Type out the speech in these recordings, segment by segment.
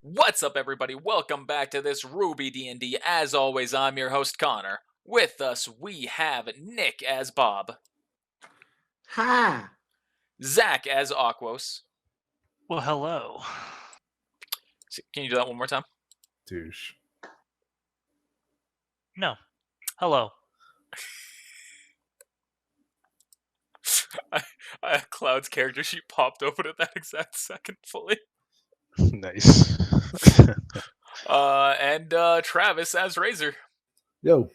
What's up, everybody? Welcome back to this RWBY D&D. As always, I'm your host, Connor. With us, we have Nick as Bob, Ha! Zach as Aquos. Well, hello. Can you do that one more time? Douche. No. Hello. Cloud's character sheet popped open at that exact second fully. Nice. And Travis as Razor. Yo.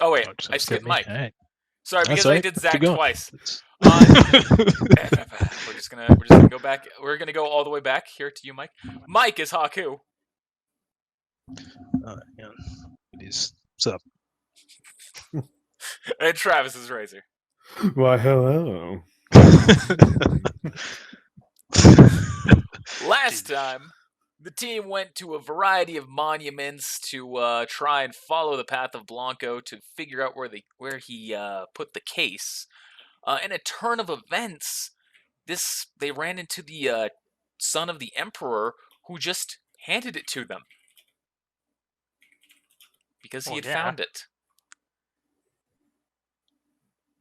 Oh wait, just I skipped Mike. All right. Sorry, That's because all I right. did Keep Zach going. twice. We're just gonna go back. We're gonna go all the way back here to you, Mike. Mike is Haku. Yeah. It is. What's up? And Travis is Razor. Why, hello. Last time, the team went to a variety of monuments to try and follow the path of Blanco to figure out where he put the case. In a turn of events, they ran into the son of the Emperor, who just handed it to them because he had found it.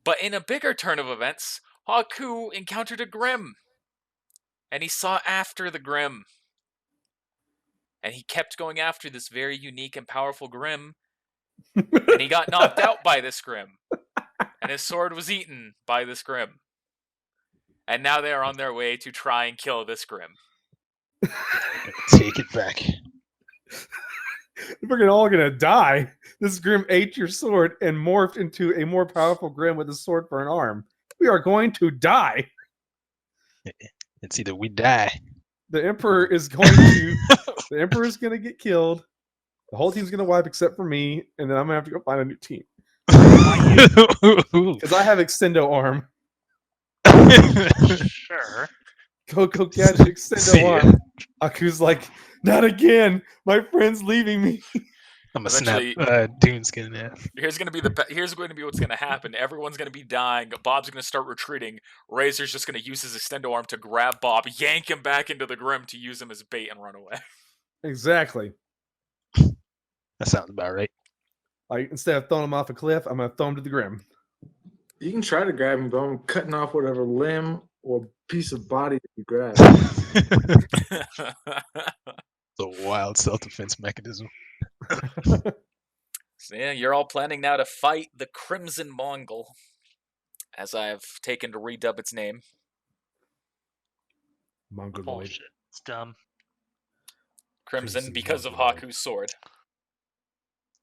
But in a bigger turn of events, Haku encountered a Grim, and he saw after the Grim. And he kept going after this very unique and powerful Grim, and he got knocked out by this Grim. And his sword was eaten by this Grim. And now they are on their way to try and kill this Grim. Take it back. We're all gonna die. This Grim ate your sword and morphed into a more powerful Grim with a sword for an arm. We are going to die. It's either we die. The Emperor is going to. The Emperor is gonna get killed. The whole team's gonna wipe except for me, and then I'm gonna have to go find a new team because I have Extendo arm. Sure. Go catch Extendo arm. Aku's like, not again. My friend's leaving me. I'm a snap dune skin. Yeah. Here's going to be what's going to happen. Everyone's going to be dying. Bob's going to start retreating. Razor's just going to use his extendo arm to grab Bob, yank him back into the Grim to use him as bait and run away. Exactly. That sounds about right. Like, instead of throwing him off a cliff, I'm gonna throw him to the Grim. You can try to grab him, but I'm cutting off whatever limb or piece of body that you grab. It's a wild self-defense mechanism. So yeah, you're all planning now to fight the Crimson Mongol, as I have taken to redub its name. Mongoloid. Bullshit. It's dumb. Crimson Crimson because of Mongoloid. Haku's sword.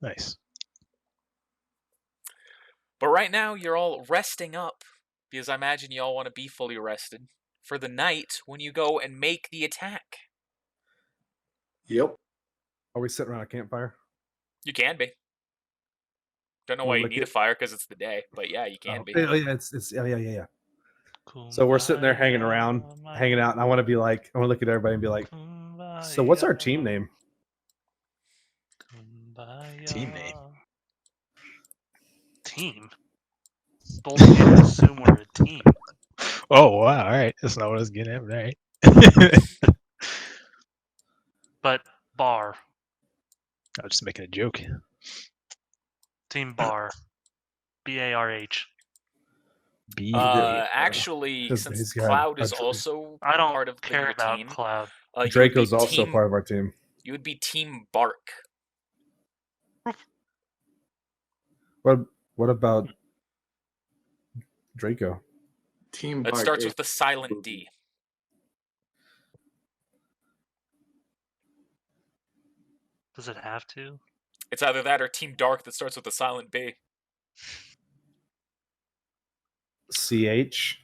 Nice. But right now, you're all resting up, because I imagine you all want to be fully rested for the night when you go and make the attack. Yep. Are we sitting around a campfire? You can be. Don't know why you need a fire because it's the day, but yeah, you can be. Oh, yeah, it's yeah. Kumbaya, So we're sitting there hanging around, hanging out, and I want to look at everybody and be like, so what's our team name? Kumbaya. Team name. Team? Bold to assume we're a team. Oh wow! All right, that's not what I was getting at. All right. But bar. I was just making a joke. Team bar. BARH. Actually, This since guy's got Cloud a is tr- also I don't part of care your about team, Cloud. you would Draco's be also team- part of our team. You would be Team Bark. What about Draco? Team It Bark starts is- with the silent D. Does it have to? It's either that or Team Dark that starts with the silent B. CH.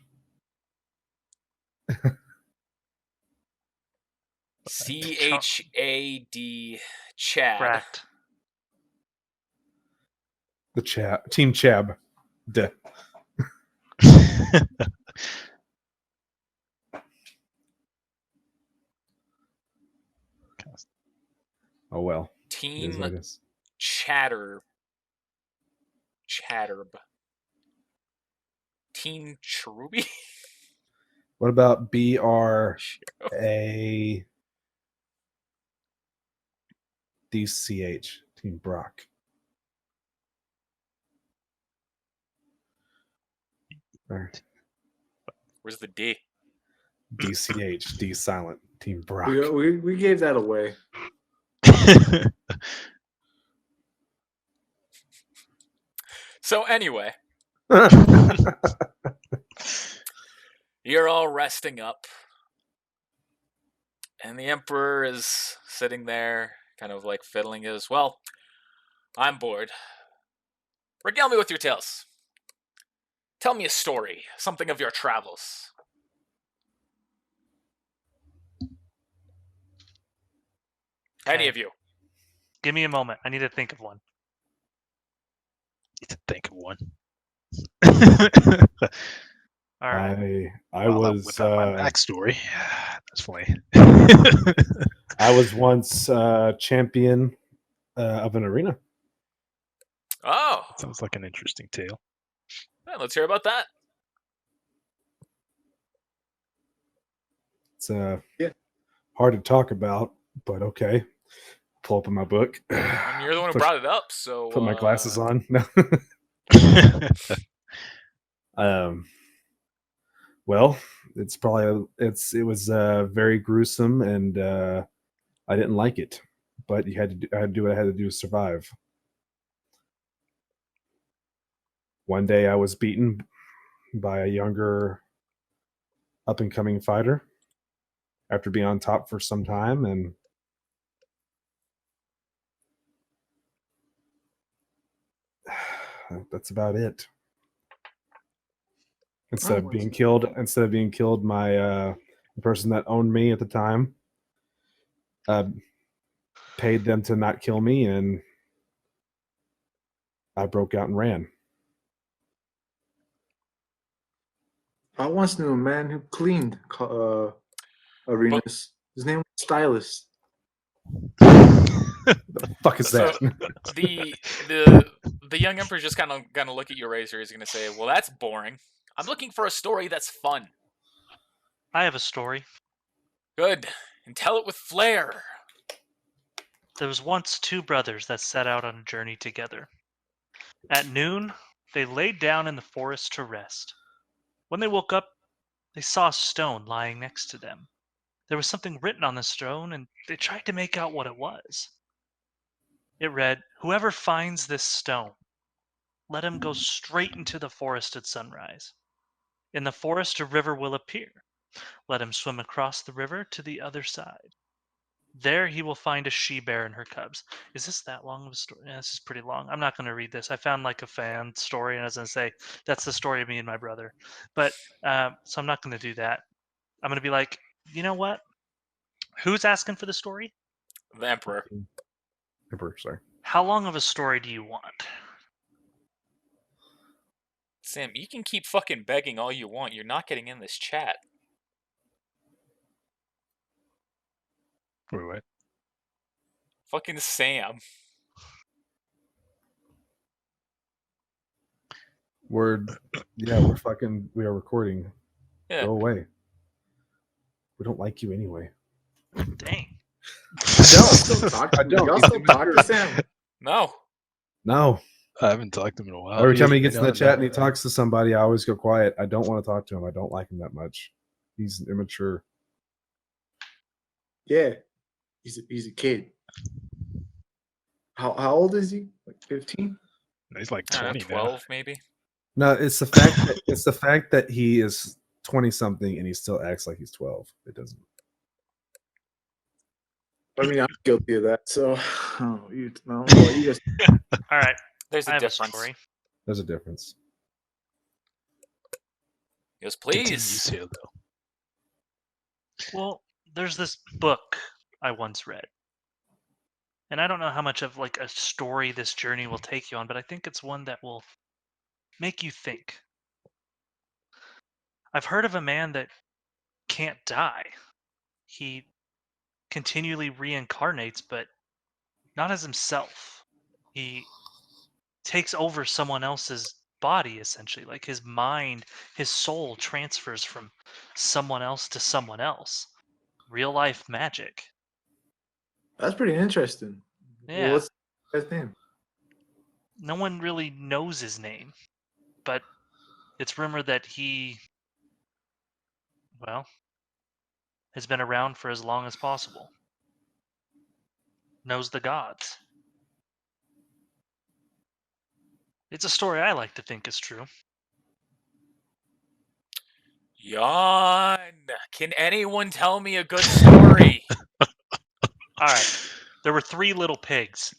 CHAD Chad. Rat. The chat. Team Chab. Duh. Oh well. It is Team what it is. Chatterb. Team RWBY? What about BRA? DCH, Team Brock. Or Where's the D? DCH, D silent, Team Brock. We gave that away. So anyway, you're all resting up, and the Emperor is sitting there, kind of like fiddling his. Well, I'm bored. Regale me with your tales. Tell me a story, something of your travels. Any Okay. of you. Give me a moment. I need to think of one. Need to think of one. All right. I While was whip out my backstory. That's funny. I was once champion of an arena. Oh, Sounds like an interesting tale. well, let's hear about that. It's Yeah. hard to talk about, but okay. Pull up in my book. You're the one who Put- brought it up, so Put my glasses on. No. Well, it was very gruesome, and I didn't like it, but I had to do what I had to do to survive. One day, I was beaten by a younger, up and coming fighter after being on top for some time, and that's about it. Instead of being killed, my the person that owned me at the time paid them to not kill me, and I broke out and ran. I once knew a man who cleaned arenas. His name was Stylist. Fuck is So that? the young Emperor's just kind of gonna look at you, Razor. He's gonna say, "Well, that's boring. I'm looking for a story that's fun. I have a story. Good, and tell it with flair." There was once two brothers that set out on a journey together. At noon, they laid down in the forest to rest. When they woke up, they saw a stone lying next to them. There was something written on the stone, and they tried to make out what it was. It read, "Whoever finds this stone, let him go straight into the forest at sunrise. In the forest, a river will appear. Let him swim across the river to the other side. There he will find a she-bear and her cubs." Is this that long of a story? Yeah, this is pretty long. I'm not going to read this. I found like a fan story, and I was going to say, that's the story of me and my brother. But, so I'm not going to do that. I'm going to be like, you know what? Who's asking for the story? The Emperor. Emperor, sorry. How long of a story do you want? Sam, you can keep fucking begging all you want. You're not getting in this chat. Wait, what? Fucking Sam. We are recording. Yeah. Go away. We don't like you anyway. Dang. Y'all still talk. I don't. Y'all still talk to Sam. No. No. I haven't talked to him in a while. Every time he hasn't gets been in the on chat that. and he talks to somebody, I always go quiet. I don't want to talk to him. I don't like him that much. He's immature. Yeah, he's a kid. How old is he? Like 15? He's like I don't 20 know, now. 12 maybe. No, it's the fact that he is 20 something and he still acts like he's 12. It doesn't. I mean, I'm guilty of that. So, you know, well, you guys. All right. There's I a have difference. a story. There's a difference. Yes, Continues please. here, though. Well, there's this book I once read. And I don't know how much of like a story this journey will take you on, but I think it's one that will make you think. I've heard of a man that can't die. He continually reincarnates, but not as himself. He takes over someone else's body, essentially. Like his mind, his soul transfers from someone else to someone else. Real life magic. That's pretty interesting. Yeah. What's the guy's name? No one really knows his name, but it's rumored that he, well, has been around for as long as possible. Knows the gods. It's a story I like to think is true. Yawn. Can anyone tell me a good story? All right. There were 3 little pigs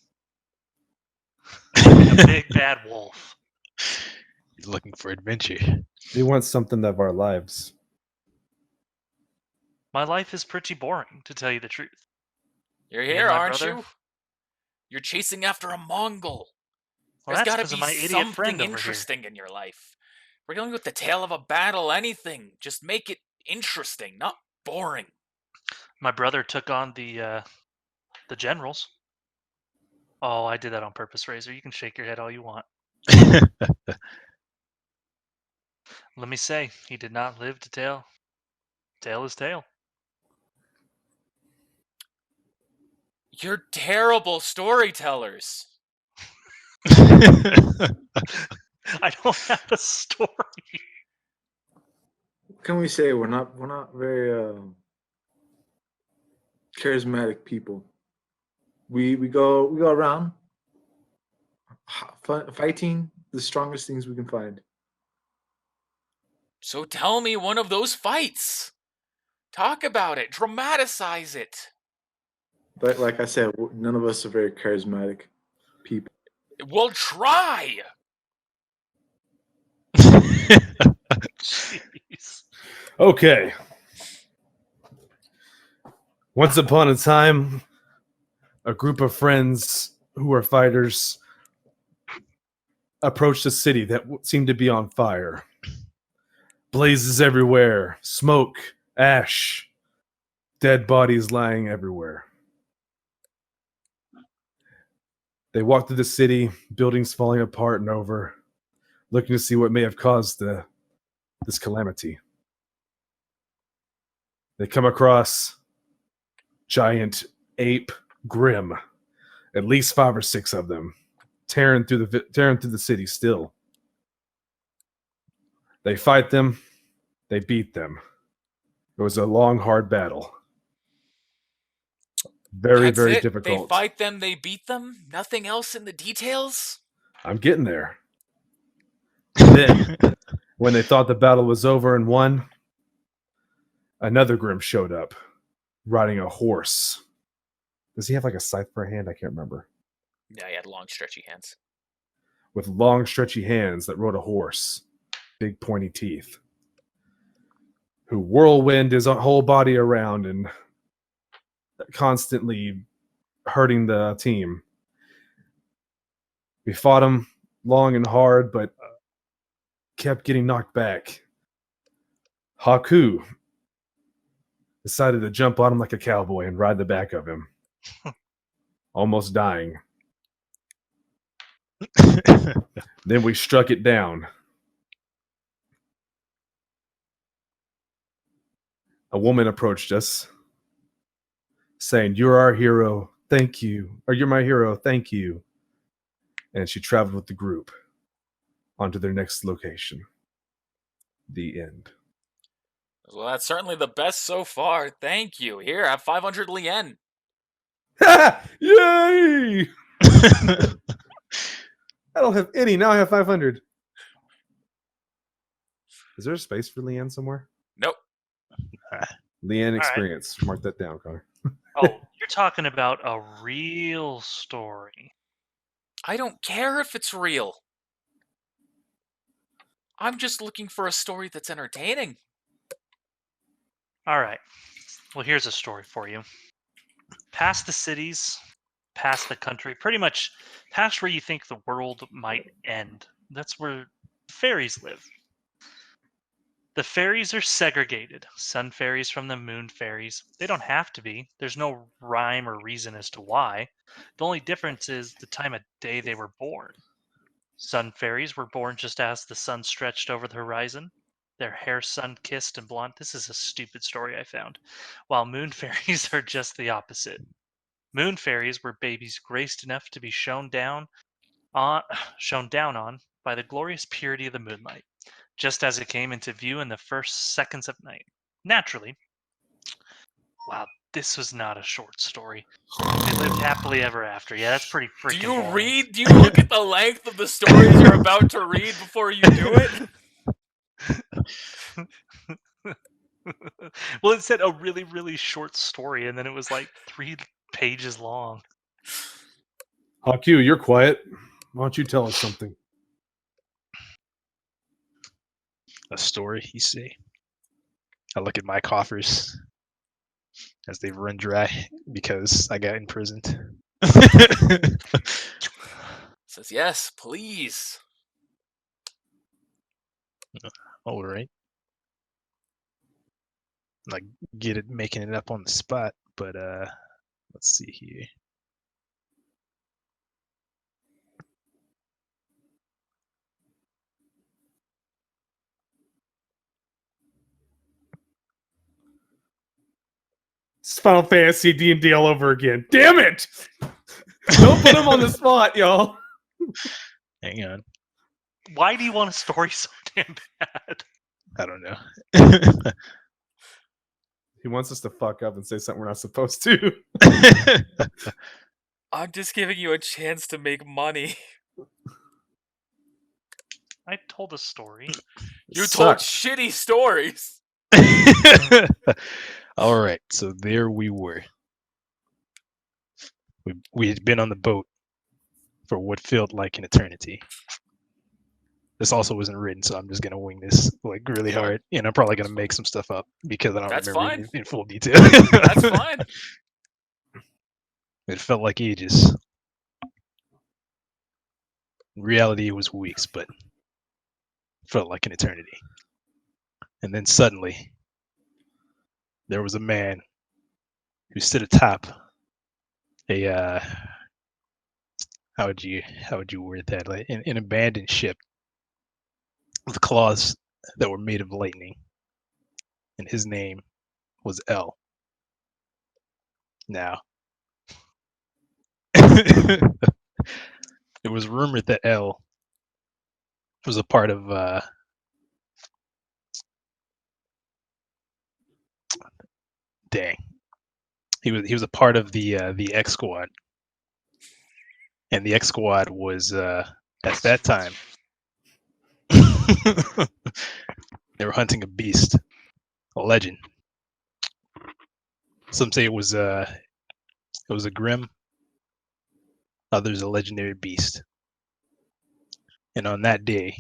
and a big bad wolf. He's looking for adventure. We want something of our lives. My life is pretty boring, to tell you the truth. You're Me and here, my aren't brother? you? You're chasing after a Mongol. Well, There's that's got to because of be my idiot friend something over here. interesting in your life. We're dealing with the tale of a battle, anything. Just make it interesting, not boring. My brother took on the generals. Oh, I did that on purpose, Razor. You can shake your head all you want. Let me say, he did not live to tell his tale. You're terrible storytellers. I don't have a story. What can we say? We're not very charismatic people. We go around fighting the strongest things we can find. So tell me one of those fights. Talk about it. Dramatize it. But like I said, none of us are very charismatic people. We'll try. Jeez. Okay. Once upon a time, a group of friends who were fighters approached a city that seemed to be on fire. Blazes everywhere, smoke, ash, dead bodies lying everywhere. They walked through the city, buildings falling apart and over, looking to see what may have caused this calamity. They come across giant ape Grim, at least 5 or 6 of them, tearing through the city still. They fight them, they beat them. It was a long, hard battle. Very, That's very it. difficult. They fight them, they beat them. Nothing else in the details. I'm getting there. Then, when they thought the battle was over and won, another Grim showed up, riding a horse. Does he have like a scythe for a hand? I can't remember. Yeah, he had long, stretchy hands. With long, stretchy hands that rode a horse, big, pointy teeth, who whirlwind his whole body around and constantly hurting the team. We fought him long and hard, but kept getting knocked back. Haku decided to jump on him like a cowboy and ride the back of him, almost dying. Then we struck it down. A woman approached us, saying, "You're our hero, thank you." Or, "You're my hero, thank you." And she traveled with the group onto their next location. The end. Well, that's certainly the best so far. Thank you. Here, have 500 lien. Yay! I don't have any. Now I have 500. Is there a space for Leanne somewhere? Nope. Leanne right. experience. Mark that down, Connor. Oh, you're talking about a real story. I don't care if it's real. I'm just looking for a story that's entertaining. All right. Well, here's a story for you. Past the cities, past the country, pretty much past where you think the world might end. That's where fairies live. The fairies are segregated. Sun fairies from the moon fairies. They don't have to be. There's no rhyme or reason as to why. The only difference is the time of day they were born. Sun fairies were born just as the sun stretched over the horizon. Their hair sun-kissed and blonde. This is a stupid story I found. While moon fairies are just the opposite. Moon fairies were babies graced enough to be shown down on by the glorious purity of the moonlight, just as it came into view in the first seconds of night. Naturally, wow, this was not a short story. They lived happily ever after. Yeah, that's pretty Do freaking you boring. read? Do you look at the length of the stories you're about to read before you do it? Well, it said a really, really short story, and then it was like 3 pages long. Haku, you're quiet. Why don't you tell us something? A story, you see. I look at my coffers as they run dry because I got imprisoned. Says yes, please. All right. Like making it up on the spot, but let's see here. It's Final Fantasy D&D all over again. Damn it! Don't put him on the spot, y'all. Hang on. Why do you want a story so damn bad? I don't know. He wants us to fuck up and say something we're not supposed to. I'm just giving you a chance to make money. I told a story. You told Sucked. shitty stories. All right, so there we were. We had been on the boat for what felt like an eternity. This also wasn't written, so I'm just gonna wing this like really Fine. hard, and I'm probably gonna make some stuff up because I don't That's remember fine. it in full detail. That's fine. It felt like ages. In reality, it was weeks, but felt like an eternity. And then suddenly, there was a man who stood atop a how would you word that? Like an abandoned ship with claws that were made of lightning, and his name was L. Now, it was rumored that L was a part of dang. He was a part of the X Squad, and the X Squad was at that time they were hunting a beast, a legend. Some say it was a Grim, others a legendary beast. And on that day,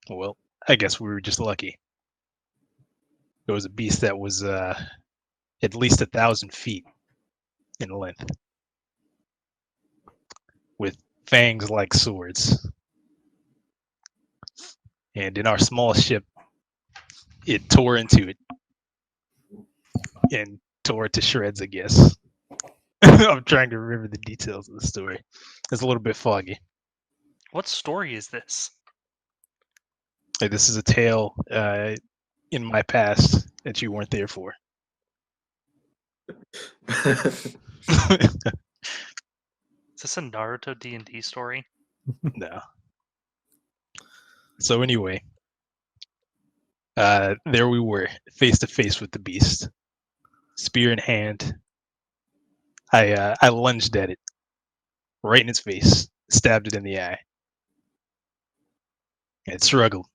well, I guess we were just lucky. There was a beast that was at least 1,000 feet in length, with fangs like swords. And in our small ship, it tore into it and tore it to shreds, I guess. I'm trying to remember the details of the story. It's a little bit foggy. What story is this? Like, this is a tale in my past that you weren't there for. Is this a Naruto D&D story? No. So anyway, there we were, face to face with the beast, spear in hand. I lunged at it, right in its face, stabbed it in the eye. It struggled.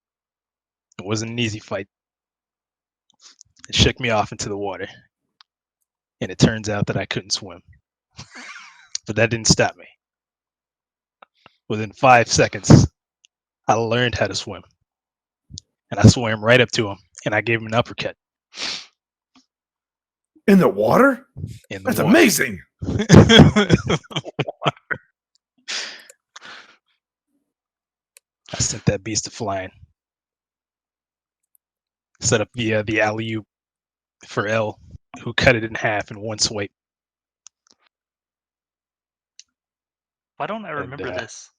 It wasn't an easy fight. It shook me off into the water, and it turns out that I couldn't swim. But that didn't stop me. Within 5 seconds, I learned how to swim. And I swam right up to him, and I gave him an uppercut. In the water? In the That's water. amazing. I sent that beast flying. Set up the alley-oop for L, who cut it in half in one swipe. Why don't I remember And, this?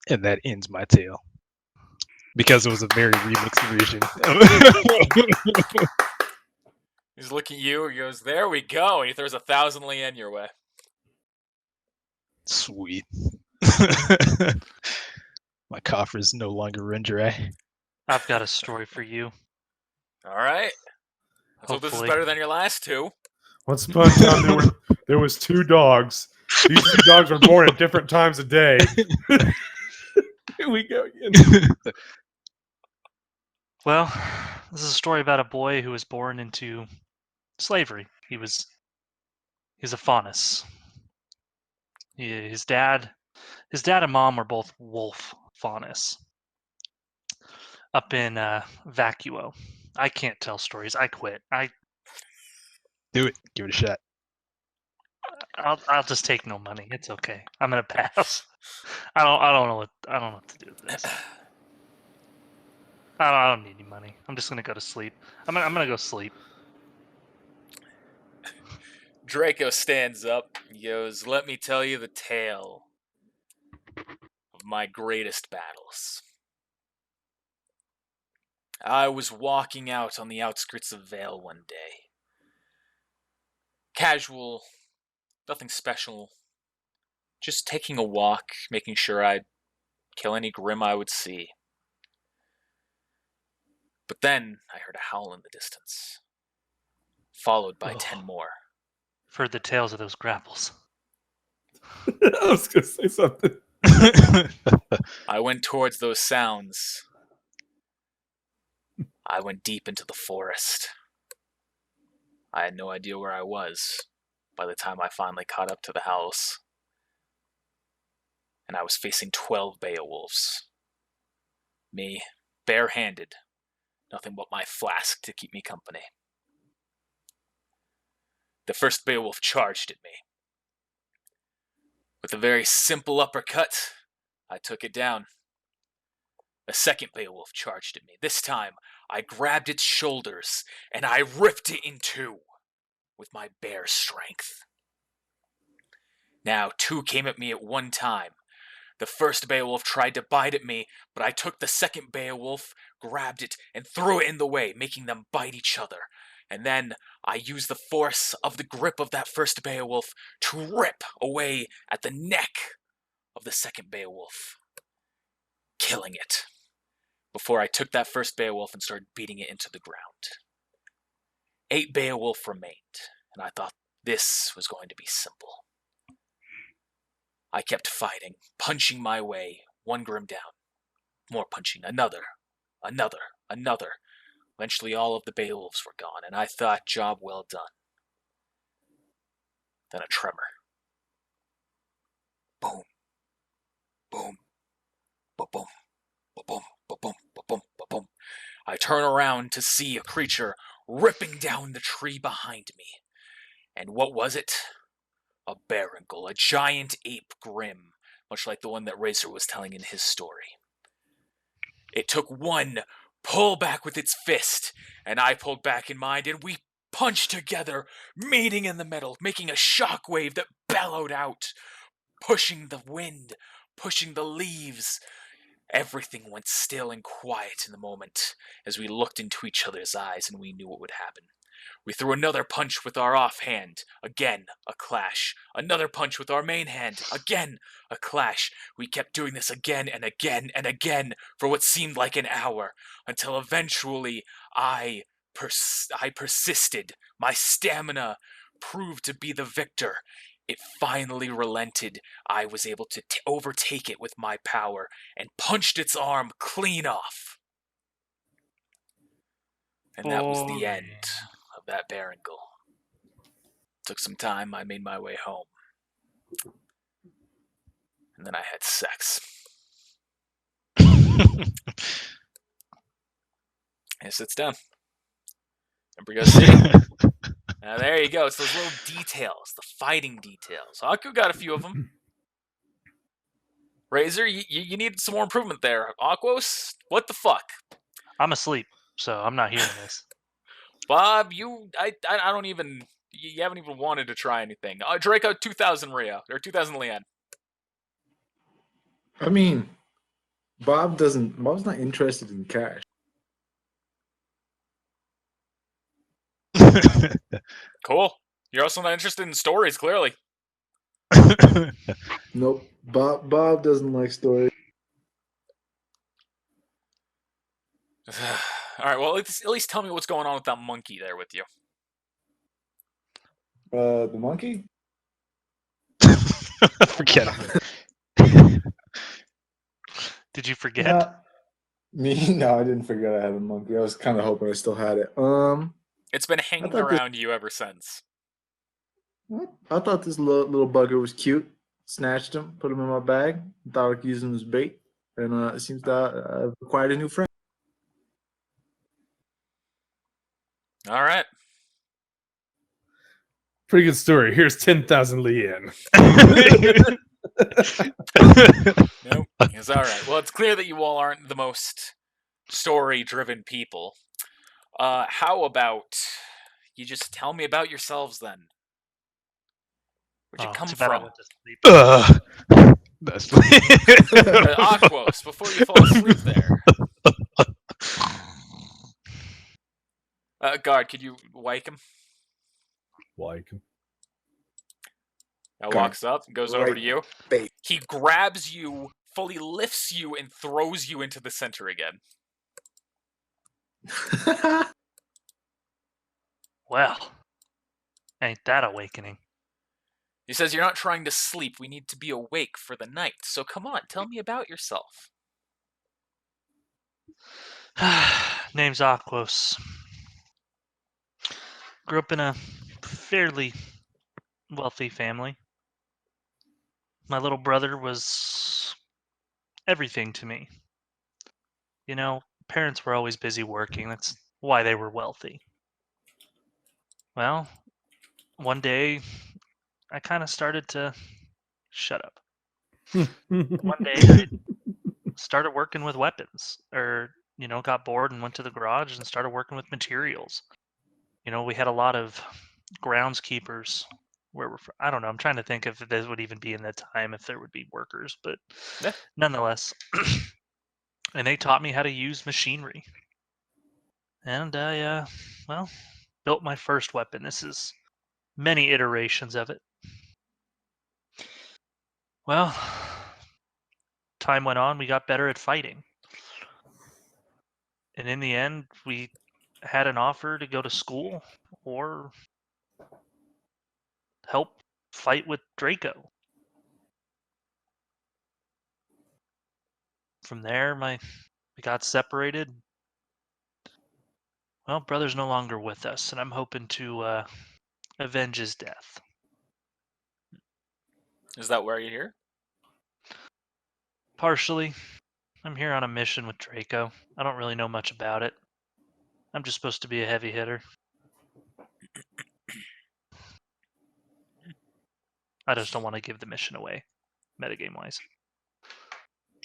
And that ends my tale. Because it was a very remixed version. He's looking at you. He goes, "There we go," and he throws 1,000 lien your way. Sweet. My coffer is no longer run dry. I've got a story for you. All right. Let's hope this is Hopefully. better than your last two. Once upon a time, there was 2 dogs. These 2 dogs were born at different times of day. Here we go again. Well, this is a story about a boy who was born into slavery. He's a faunus. His dad and mom were both wolf faunus. Up in Vacuo. I can't tell stories. I quit. Do it. Give it a shot. I'll just take no money. It's okay. I'm gonna pass. I don't know what to do with this. I don't need any money. I'm just gonna go to sleep. I'm gonna go sleep. Draco stands up. He goes, "Let me tell you the tale of my greatest battles. I was walking out on the outskirts of Vale one day. Casual, nothing special. Just taking a walk, making sure I'd kill any grim I would see. But then I heard a howl in the distance, followed by 10 more. I've heard the tales of those grapples. I was going to say something. I went towards those sounds. I went deep into the forest. I had no idea where I was by the time I finally caught up to the house. And I was facing 12 Beowulfs. Me, barehanded, nothing but my flask to keep me company. The first Beowulf charged at me. With a very simple uppercut, I took it down. The second Beowulf charged at me. This time, I grabbed its shoulders and I ripped it in two with my bare strength. Now, 2 came at me at one time. The first Beowulf tried to bite at me, but I took the second Beowulf, grabbed it, and threw it in the way, making them bite each other. And then I used the force of the grip of that first Beowulf to rip away at the neck of the second Beowulf, killing it, before I took that first Beowulf and started beating it into the ground. 8 Beowulf remained, and I thought this was going to be simple. I kept fighting, punching my way, 1 grim down, more punching, another. Eventually all of the Beowulfs were gone, and I thought, job well done. Then a tremor. Boom. Boom. Ba-boom. Ba-boom. Ba-boom. Ba-boom. Ba-boom. I turn around to see a creature ripping down the tree behind me. And what was it? A barnacle, a giant ape grim, much like the one that Razor was telling in his story. It took 1 pull back with its fist, and I pulled back in mine, and we punched together, meeting in the middle, making a shockwave that bellowed out, pushing the wind, pushing the leaves. Everything went still and quiet in the moment as we looked into each other's eyes and we knew what would happen. We threw another punch with our offhand. Again, a clash. Another punch with our main hand. Again, a clash. We kept doing this again and again and again for what seemed like an hour, until eventually I persisted. My stamina proved to be the victor. It finally relented. I was able to overtake it with my power and punched its arm clean off. And that was the end of that barnacle. Took some time. I made my way home. And then I had sex. And sits down. Everybody go see. Now there you go. It's those little details, the fighting details. Aku got a few of them. Razor, you need some more improvement there. Aquos, what the fuck? I'm asleep, so I'm not hearing this. Bob, I don't even. You haven't even wanted to try anything. Draco, 2,000 Rio or 2,000 Leon. I mean, Bob's not interested in cash. Cool. You're also not interested in stories, clearly. Nope. Bob doesn't like stories. All right. Well, at least tell me what's going on with that monkey there with you. The monkey? Forget him. Did you forget? No, I didn't forget I had a monkey. I was kind of hoping I still had it. It's been hanging thought this- around you ever since. I thought this little bugger was cute. Snatched him, put him in my bag. Thought I could use him as bait, and it seems that I've acquired a new friend. All right. Pretty good story. Here's 10,000 Lien. Nope. It's all right. Well, it's clear that you all aren't the most story-driven people. How about you just tell me about yourselves then? Where'd you come Too bad I from? went to sleep. That's Aquos, before you fall asleep there. Guard, could you wake him? Like, That Guard, walks up and goes over right to you. bait. He grabs you, fully lifts you, and throws you into the center again. Well, ain't that awakening? He says, "You're not trying to sleep. We need to be awake for the night. So come on, tell me about yourself." Name's Aquos. Grew up in a fairly wealthy family. My little brother was everything to me. You know, parents were always busy working. That's why they were wealthy. Well, one day I kind of started to shut up. One day I started working with weapons, or got bored and went to the garage and started working with materials. We had a lot of groundskeepers where we're from. I don't know. I'm trying to think if this would even be in that time, if there would be workers, but Yeah. nonetheless. And they taught me how to use machinery. And I, built my first weapon. This is many iterations of it. Well, time went on. We got better at fighting. And in the end, we had an offer to go to school or help fight with Draco. From there, we got separated. Well, brother's no longer with us, and I'm hoping to avenge his death. Is that why you're here? Partially. I'm here on a mission with Draco. I don't really know much about it. I'm just supposed to be a heavy hitter. I just don't want to give the mission away, metagame-wise.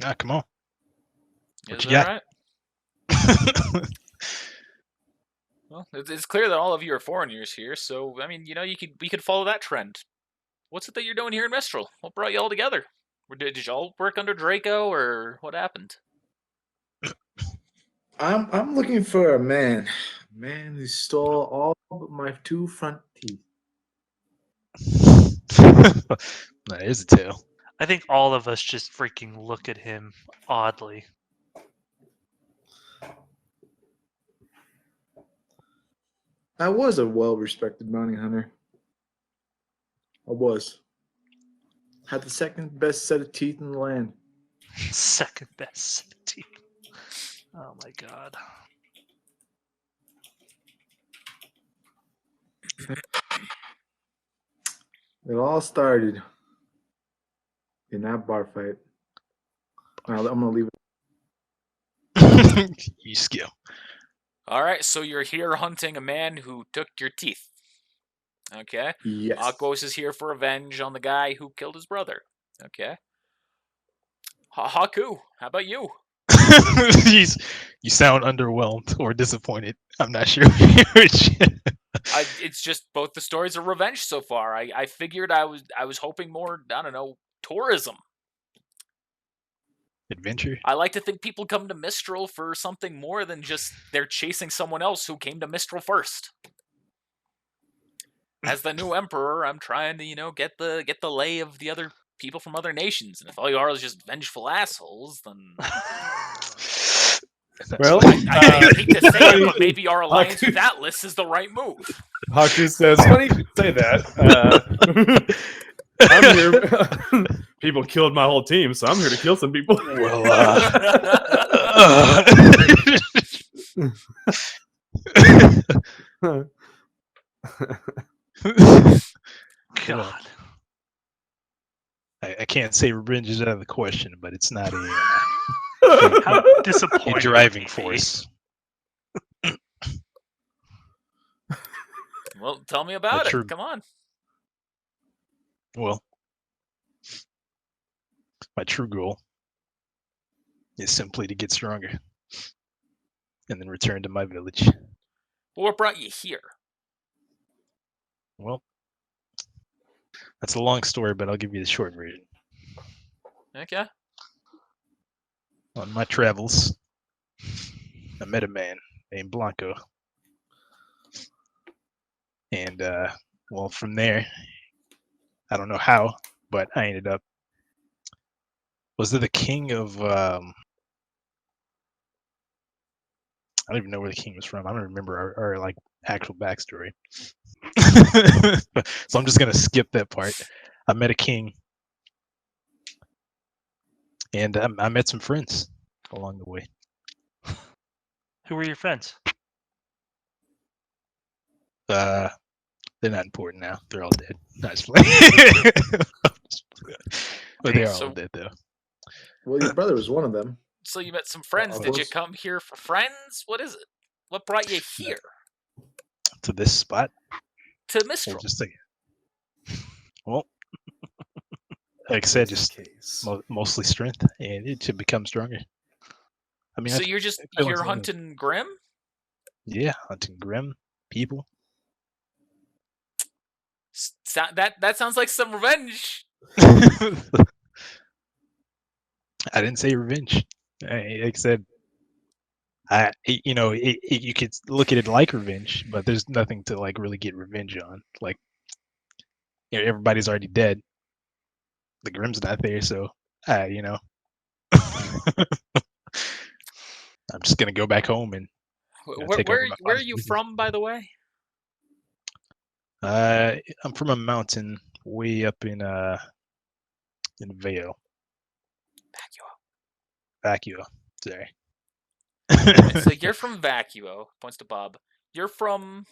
Ah, come on. What Is you that got? right? Well, it's clear that all of you are foreigners here, so I mean, we could follow that trend. What's it that you're doing here in Mistral? What brought you all together? Did y'all work under Draco, or what happened? I'm looking for a man who stole all but my 2 front teeth. That is a tale. I think all of us just freaking look at him oddly. I was a well-respected bounty hunter. I was. Had the second best set of teeth in the land. Second best team. Oh my god. It all started in that bar fight. I'm gonna leave it. You skill. All right, so you're here hunting a man who took your teeth. Okay. Yes. Aquos is here for revenge on the guy who killed his brother. Okay. Haku, how about you? You sound underwhelmed or disappointed. I'm not sure which. It's just both the stories are revenge so far. I figured I was hoping more, I don't know, tourism. Adventure. I like to think people come to Mistral for something more than just they're chasing someone else who came to Mistral first. as the new emperor, I'm trying to, get the lay of the other people from other nations. And if all you are is just vengeful assholes, then Well, I hate to say it, but funny- maybe our alliance with Atlas is the right move. Haku says, "Funny you should say that. I'm here. People killed my whole team, so I'm here to kill some people." Well, God. I can't say revenge is out of the question, but it's not How a disappointing. driving would he be? force. Well, tell me about true- it. Come on. Well, my true goal is simply to get stronger and then return to my village. Well, what brought you here? Well, that's a long story, but I'll give you the short version. Okay. On my travels, I met a man named Blanco. And, well, from there, I don't know how, but I ended up. Was it the king of. I don't even know where the king was from. I don't remember our like actual backstory. So I'm just going to skip that part. I met a king. And I met some friends along the way. Who were your friends? They're not important now. They're all dead. Nice play. But they are all So- dead though. Well, your brother was one of them. So you met some friends. of Did you course. come here for friends? What is it? What brought you here? To this spot. To Or Mistral. just well, like I said, just Case. mostly strength, and it should become stronger. I mean, So I you're feel like you're some- hunting Grim? Yeah, hunting grim people. That sounds like some revenge. I didn't say revenge. Like I said, you could look at it like revenge, but there's nothing to like really get revenge on. Like, everybody's already dead. The Grim's not there, so I'm just gonna go back home and take over my Where are father's you business. from, by the way? I'm from a mountain way up in Vale, Vacuo. Sorry. So you're from Vacuo. Points to Bob. You're from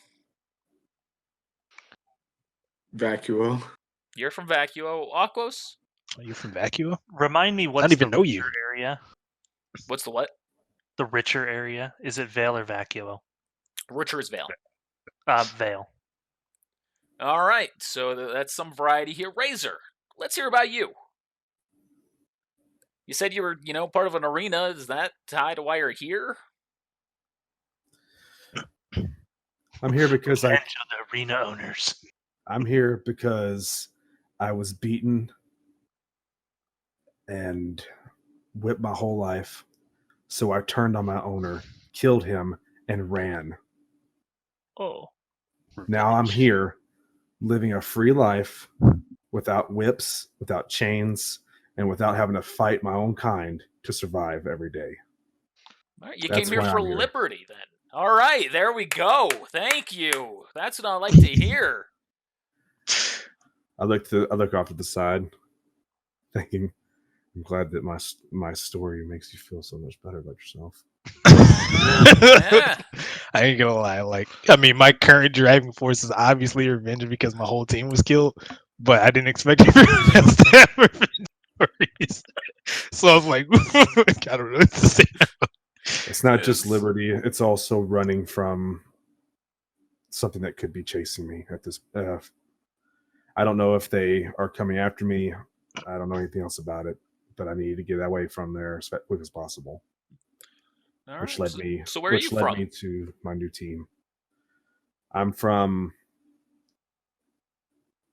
Vacuo. Vacuo. Aquos? Are you from Vacuo? Remind me what's don't even the know you. richer area? What's the what? The richer area? Is it Vale or Vacuo? Richer's Vale. Vale. All right. So that's some variety here. Razor. Let's hear about you. You said you were, part of an arena. Is that tied to why you're here? I'm here because Revenge of the arena owners. I'm here because I was beaten and whipped my whole life. So I turned on my owner, killed him, and ran. Oh. Now I'm here living a free life without whips, without chains, and without having to fight my own kind to survive every day. All right, you That's came here why for I'm here. liberty, then. All right, there we go. Thank you. That's what I like to hear. I look off to the side, thinking, I'm glad that my story makes you feel so much better about yourself. Yeah. I ain't gonna lie. Like, I mean, my current driving force is obviously revenge because my whole team was killed, but I didn't expect everyone else to have revenge stories. So I was like, I don't know what to say. It's not just Yes. liberty; it's also running from something that could be chasing me at this. I don't know if they are coming after me. I don't know anything else about it, but I need to get away from there as quick as possible. All Which right. led me. So where are you from? Me to my new team. I'm from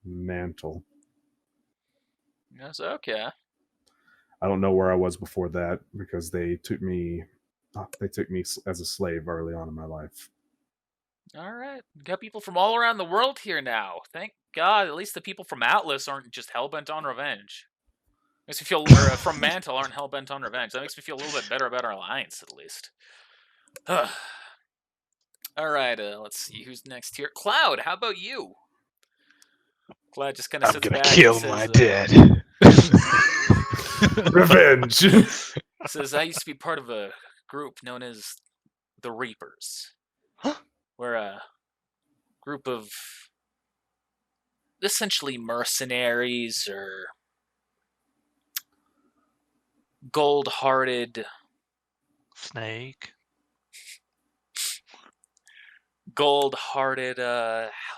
Mantle. Yes, okay. I don't know where I was before that because they took me as a slave early on in my life. All right. We got people from all around the world here now. Thank God. At least the people from Atlas aren't just hellbent on revenge. Makes me feel, or from Mantle aren't hellbent on revenge. That makes me feel a little bit better about our alliance, at least. All right. Let's see who's next here. Cloud, how about you? Cloud just kind of I'm sits gonna back kill and says, my dad. Revenge. says, I used to be part of a group known as the Reapers. We're a group of essentially mercenaries or gold-hearted Snake.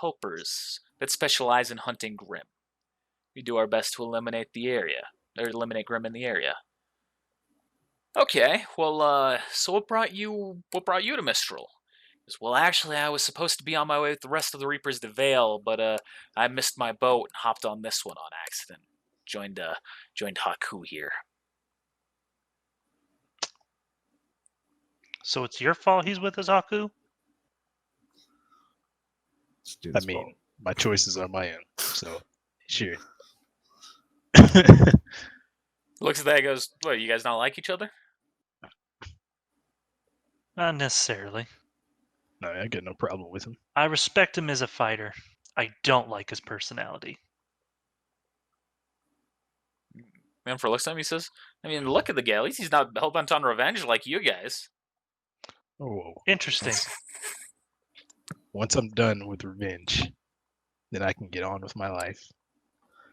helpers that specialize in hunting Grim. We do our best to eliminate Grim in the area. Okay, well, so what brought you to Mistral? Well, actually, I was supposed to be on my way with the rest of the Reapers to Vale, but I missed my boat and hopped on this one on accident. Joined Haku here. So it's your fault he's with us, Haku? I mean, my choices are my own, so sure. Looks at that and goes, what, you guys not like each other? Not necessarily. No, I got no problem with him. I respect him as a fighter. I don't like his personality. Manfred looks at him, he says, I mean, look at the guy. At least he's not hell-bent on revenge like you guys. Oh, Interesting. once I'm done with revenge, then I can get on with my life.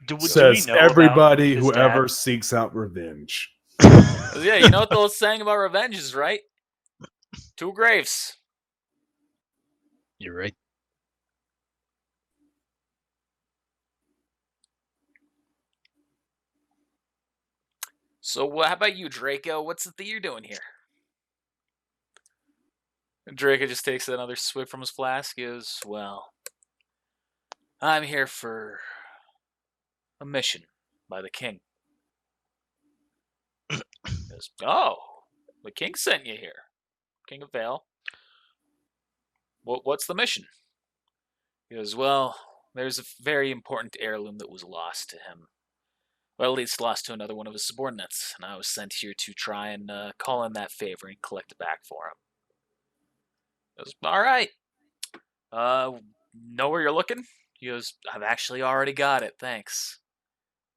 Do we Says know everybody about his whoever dad? seeks out revenge. Yeah, you know what the old saying about revenge is, right? 2 graves. You're right. So how about you, Draco? What's it that you're doing here? And Draco just takes another swig from his flask. He goes, well, I'm here for a mission by the king. He goes, oh, the king sent you here. King of Vale. What's the mission? He goes, well, there's a very important heirloom that was lost to him. Well, at least lost to another one of his subordinates, and I was sent here to try and call in that favor and collect it back for him. He goes, all right. Know where you're looking? He goes, I've actually already got it, thanks.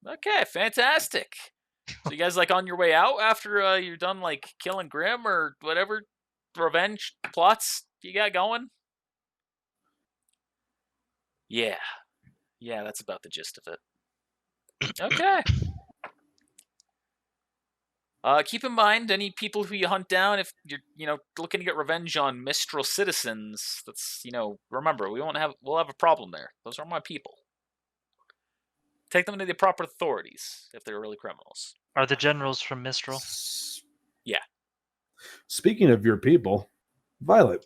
Okay, fantastic. So you guys like on your way out after you're done like killing Grim or whatever revenge plots you got going? Yeah, that's about the gist of it. Okay. Keep in mind, any people who you hunt down, if you're, looking to get revenge on Mistral citizens, that's, remember, we'll have a problem there. Those are my people. Take them to the proper authorities if they're really criminals. Are the generals from Mistral? Yeah. Speaking of your people, Violet,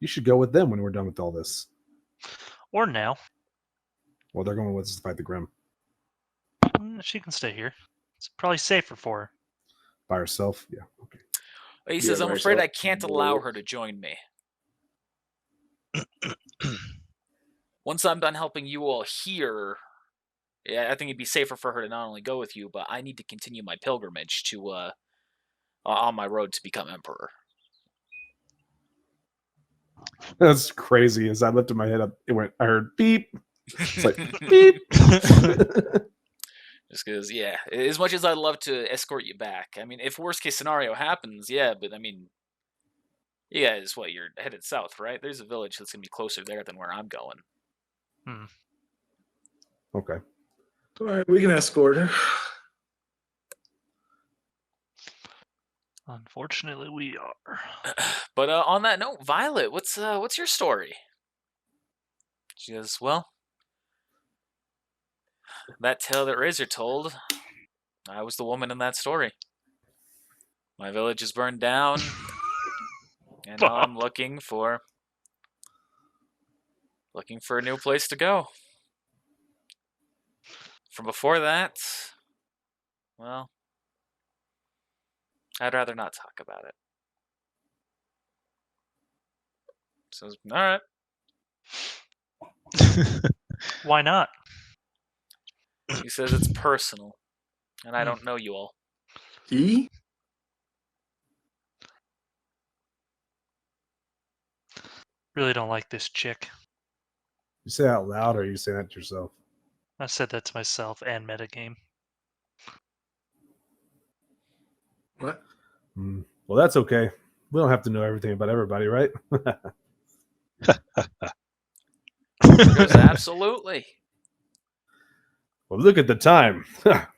you should go with them when we're done with all this. Or now? Well, they're going with us to fight the Grim. She can stay here. It's probably safer for her. By herself? Yeah, okay. He says, I'm by afraid I herself. can't allow her to join me. Once I'm done helping you all here, I think it'd be safer for her to not only go with you, but I need to continue my pilgrimage to on my road to become emperor. That's crazy. As I lifted my head up, I heard beep. It's like beep. Just because, yeah, as much as I'd love to escort you back, I mean, if worst case scenario happens, yeah, but I mean, you guys, you're headed south, right? There's a village that's going to be closer there than where I'm going. Okay. All right, we can escort her. Unfortunately, we are. But on that note, Violet, what's your story? She goes, well, that tale that Razor told, I was the woman in that story. My village is burned down, and now I'm looking for a new place to go. From before that, well, I'd rather not talk about it. Says, all right. Why not? He says it's personal, and I Hmm. don't know you all. He? Really don't like this chick. You say that out loud, or are you saying that to yourself? I said that to myself and metagame. What? Well, that's okay. We don't have to know everything about everybody, right? Goes, absolutely. Well, look at the time.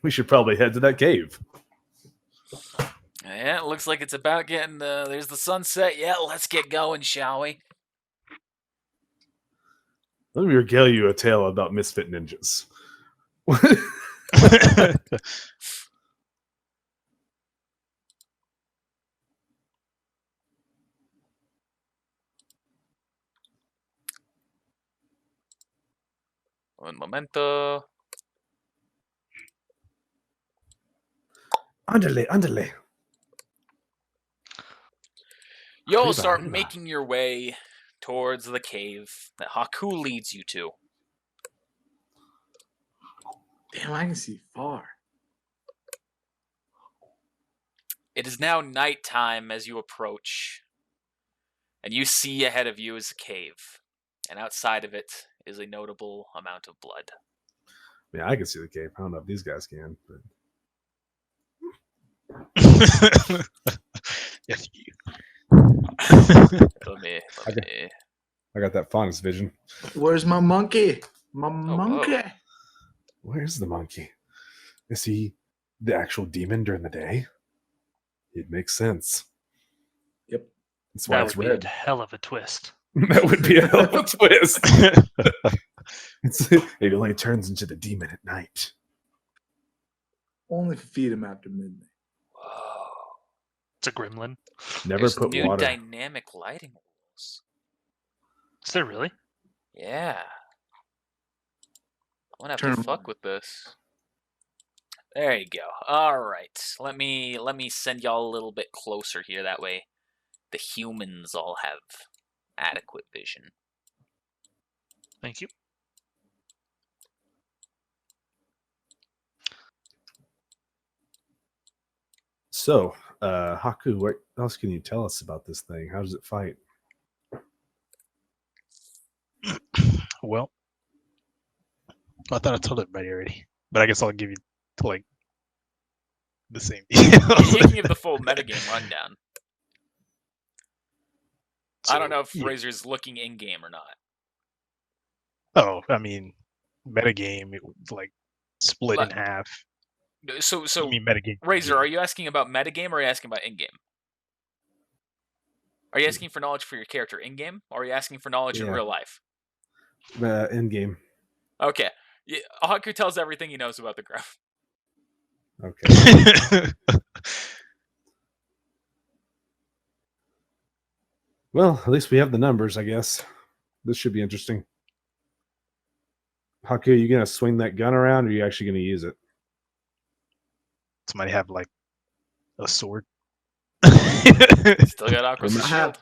We should probably head to that cave. Yeah, it looks like it's about getting. There's the sunset. Yeah, let's get going, shall we? Let me regale you a tale about misfit ninjas. Un momento. Andale, andale. You'll Arriba, start arriba. making your way towards the cave that Haku leads you to. Damn, I can see far. It is now nighttime as you approach, and you see ahead of you is a cave, and outside of it is a notable amount of blood. Yeah, I can see the cave. I don't know if these guys can, but Yes, you. Let me. I got that faunus vision. Where's my monkey? My whoa. monkey. Where's the monkey? Is he the actual demon during the day? It makes sense. Yep. That's why That it's would be a red. hell of a twist. That would be a hell of a twist. It only turns into the demon at night. Only feed him after midnight. Whoa. It's a gremlin. Never There's put new water. dynamic lighting rules. Is there really? Yeah. I'm gonna have Turn to 'em fuck on. with this. There you go. All right. Let me send y'all a little bit closer here. That way, the humans all have adequate vision. Thank you. So, Haku, what else can you tell us about this thing? How does it fight? Well, I thought I told everybody already, but I guess I'll give you like the same You details. can give the full metagame rundown. I don't So, know if yeah. Razor's looking in game or not. Oh, I mean, metagame, it was like split in But- half. So I mean, metagame. Razor, yeah. are you asking about metagame or are you asking about in game? Are you asking for knowledge for your character in game, or are you asking for knowledge in Yeah. real life? In game. Okay. Yeah, Haku tells everything he knows about the graph. Okay. Well, at least we have the numbers, I guess. This should be interesting. Haku, are you gonna swing that gun around, or are you actually gonna use it? Somebody have like a sword. Still got Aqua's I have- shield.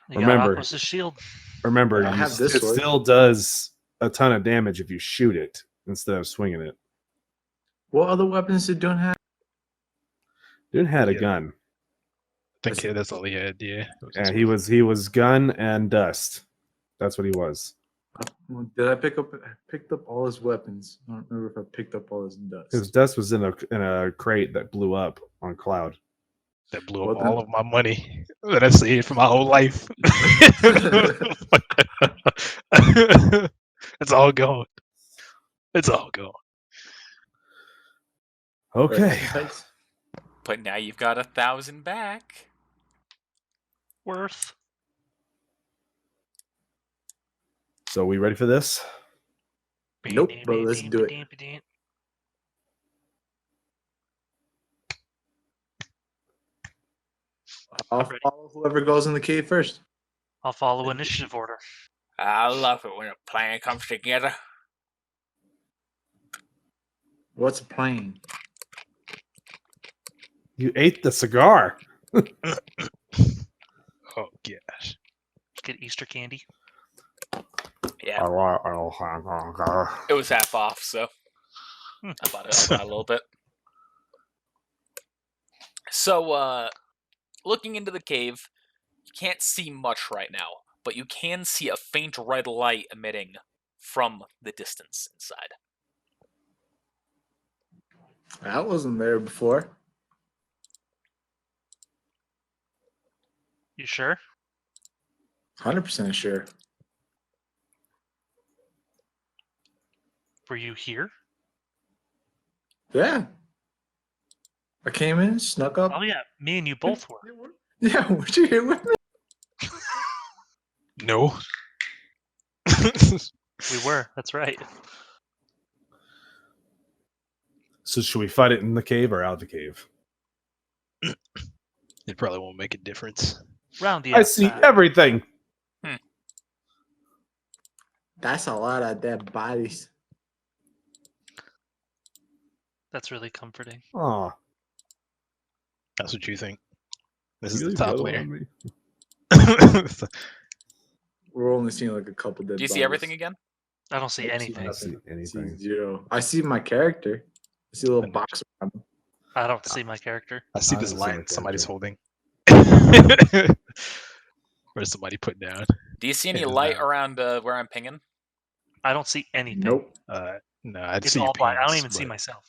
You Remember- got Aquos' shield. Remember, I have this it sword. still does a ton of damage if you shoot it instead of swinging it. What other weapons did Dune have? Dude had a Yeah. gun. I think that's all he had. Yeah. Yeah, he was gun and dust. That's what he was. Did I pick up? I picked up all his weapons. I don't remember if I picked up all his dust. His dust was in a crate that blew up on Cloud. That blew up Well, then- all of my money that I saved for my whole life. It's all gone. It's all gone. Okay. Nice. But now you've got 1,000 back. Worth. So we ready for this? Nope, but let's do it. I'll ready. follow whoever goes in the cave first. I'll follow initiative order. I love it when a plan comes together. What's a plane? You ate the cigar. Oh gosh. get Easter candy. Yeah, it was half off, so I bought a little bit. So, looking into the cave, you can't see much right now, but you can see a faint red light emitting from the distance inside. That wasn't there before. You sure? 100% sure. Were you here? Yeah. I came in, snuck up. Oh yeah, me and you both were. Yeah, what you here with me? No. We were. That's right. So should we fight it in the cave or out of the cave? It probably won't make a difference. Round the I see outside. everything. That's a lot of dead bodies. That's really comforting. Aw. That's what you think. This You is leave the the top other one layer. on me? We're only seeing like a couple dead Do you bodies. see everything again? I don't see Nope, anything. I see nothing. I see anything. zero. I see my character. I see a little And box around him. I don't see my character. I see I this don't see my line somebody's character. holding. Or somebody put down. Do you see any It is light not. around where I'm pinging? I don't see anything. Nope. No, I'd It's see your all black. I don't pings, even see but myself.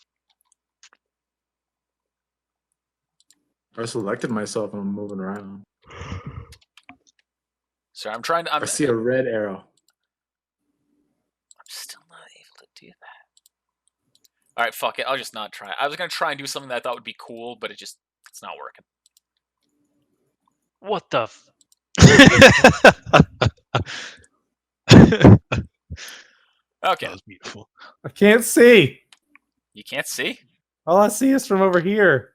I selected myself and I'm moving around. So I'm trying to. I see a red arrow. I'm still not able to do that. All right, fuck it. I'll just not try. I was gonna try and do something that I thought would be cool, but it's not working. What the? Okay, That was beautiful. I can't see. you can't see. All I see is from over here.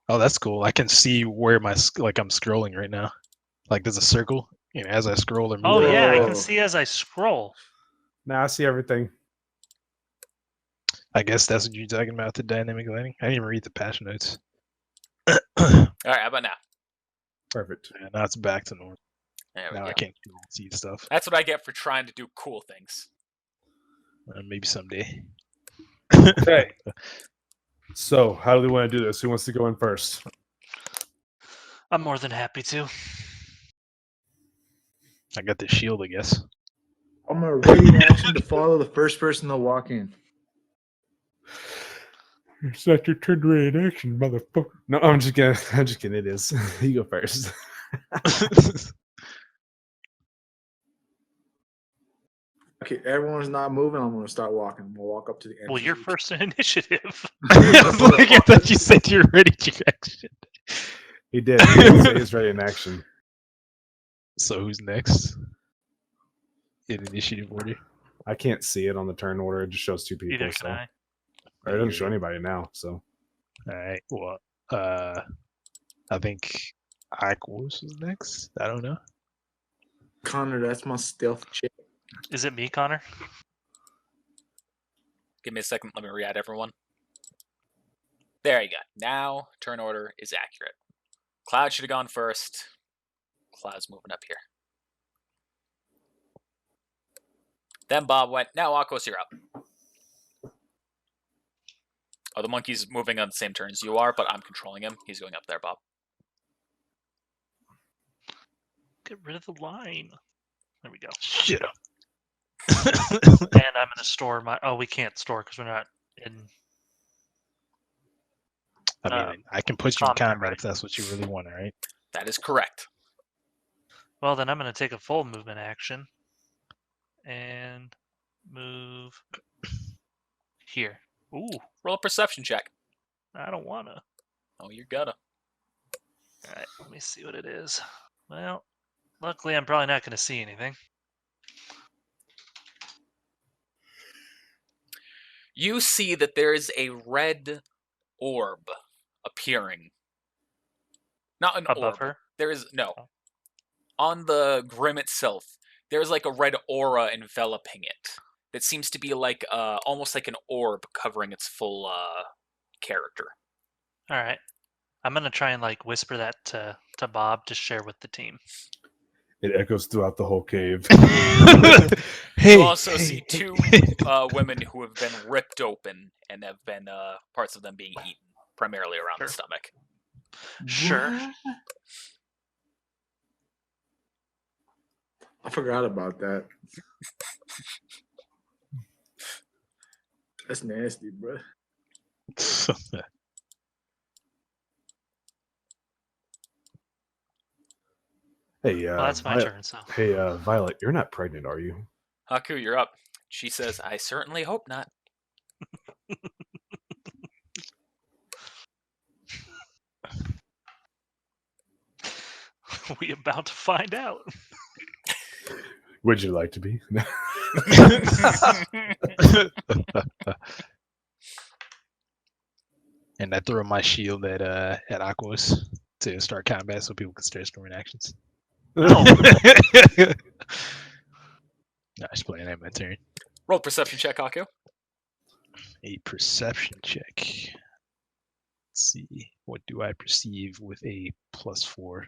Oh, that's cool. I can see where I'm scrolling right now. Like there's a circle, as I scroll or move. Oh yeah, I Whoa. can see as I scroll. Now I see everything. I guess that's what you're talking about, the dynamic lighting. I didn't even read the patch notes. All right, how about now? Perfect. Yeah, now it's back to normal. There we Now go. I can't see stuff. That's what I get for trying to do cool things. Maybe someday. Okay. So, how do we want to do this? Who wants to go in first? I'm more than happy to. I got the shield, I guess. I'm gonna ready action to follow the first person to walk in. It's not your turn to ready in action, motherfucker. No, I'm just kidding. It is. You go first. Okay, everyone's not moving. I'm gonna start walking. I'm gonna walk up to the entrance. Well, you're first in initiative. I thought you said you're ready to action. He did. He did say he's ready in action. So who's next? In initiative order. I can't see it on the turn order. It just shows two people. Neither So. can I. Or it doesn't show anybody now. So Alright, well, I think Aquos is next. I don't know. Connor, that's my stealth chick. Is it me, Connor? Give me a second. Let me re-add everyone. There you go. Now turn order is accurate. Cloud should have gone first. Cloud's moving up here. Then Bob went. Now Akos, you're up. Oh, the monkey's moving on the same turn as you are, but I'm controlling him. He's going up there, Bob. Get rid of the line. There we go. Shit up. And I'm gonna store my. Oh, we can't store because we're not in. I mean, I can put you in combat, combat right? if that's what you really want, alright? That is correct. Well, then I'm gonna take a full movement action and move here. Ooh, Roll a perception check. I don't wanna. Oh, you gotta. All right, let me see what it is. Well, luckily I'm probably not gonna see anything. You see that there is a red orb appearing. Not an Above orb. her? There is no. Oh. On the Grim itself, there's like a red aura enveloping it. That seems to be like almost like an orb covering its full character. All right. I'm gonna try and like whisper that to Bob to share with the team. It echoes throughout the whole cave. Hey, You also hey, see hey. two women who have been ripped open and have been parts of them being eaten, primarily around the Sure. stomach. Sure. What? I forgot about that. That's nasty, bro. Hey, Well, that's my turn. So hey, Violet, you're not pregnant, are you? Haku, you're up. She says, I certainly hope not. we about to find out. Would you like to be? And I throw my shield at Aquos to start combat so people can start storing actions. No. No, I was playing at my turn. Roll perception check, Haku. A perception check. Let's see. What do I perceive with a +4?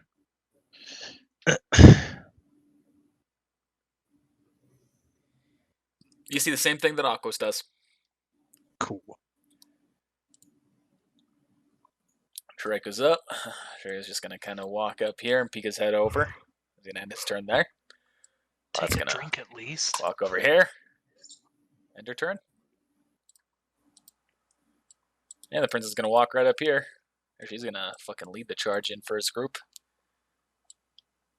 You see the same thing that Akos does. Cool. Drake goes up. Drake's just going to kind of walk up here and peek his head over. He's going to end his turn there. Take That's a gonna drink at least. walk over here. End her turn. And the princess is going to walk right up here. She's going to fucking lead the charge in for his group.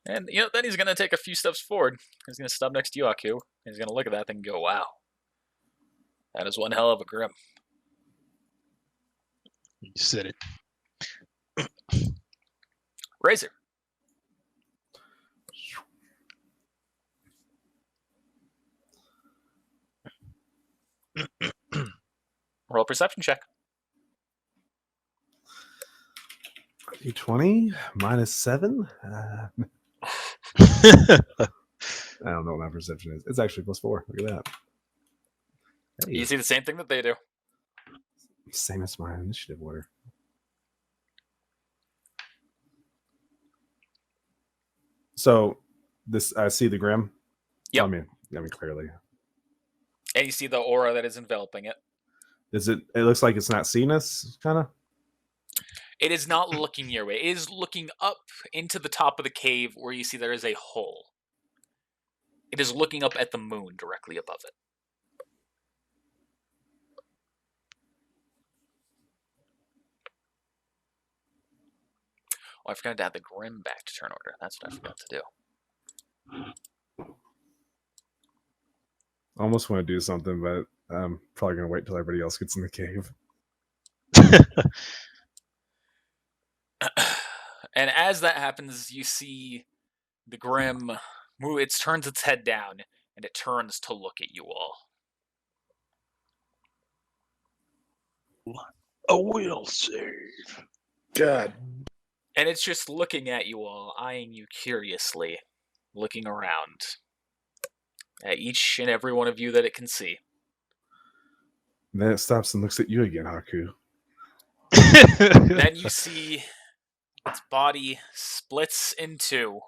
And, then he's going to take a few steps forward. He's going to stop next to you, Aku. And he's going to look at that thing and go, wow. That is one hell of a grim. You said it. Razor. Roll a perception check. D20 -7. I don't know what my perception is. It's actually +4. Look at that. Hey, You see the same thing that they do. same as my initiative order. So this, I see the grim. Yep. I mean clearly. And you see the aura that is enveloping it. Is it? It looks like it's not seeing us, kind of. It is not looking your way. It is looking up into the top of the cave where you see there is a hole. It is looking up at the moon directly above it. Oh, I forgot to add the Grim back to turn order. That's what I forgot to do. I almost want to do something, but I'm probably gonna wait till everybody else gets in the cave. And as that happens, you see the Grim move. It turns its head down, and it turns to look at you all. A will save. God. And it's just looking at you all, eyeing you curiously, looking around at each and every one of you that it can see. And then it stops and looks at you again, Haku. Then you see its body splits in two.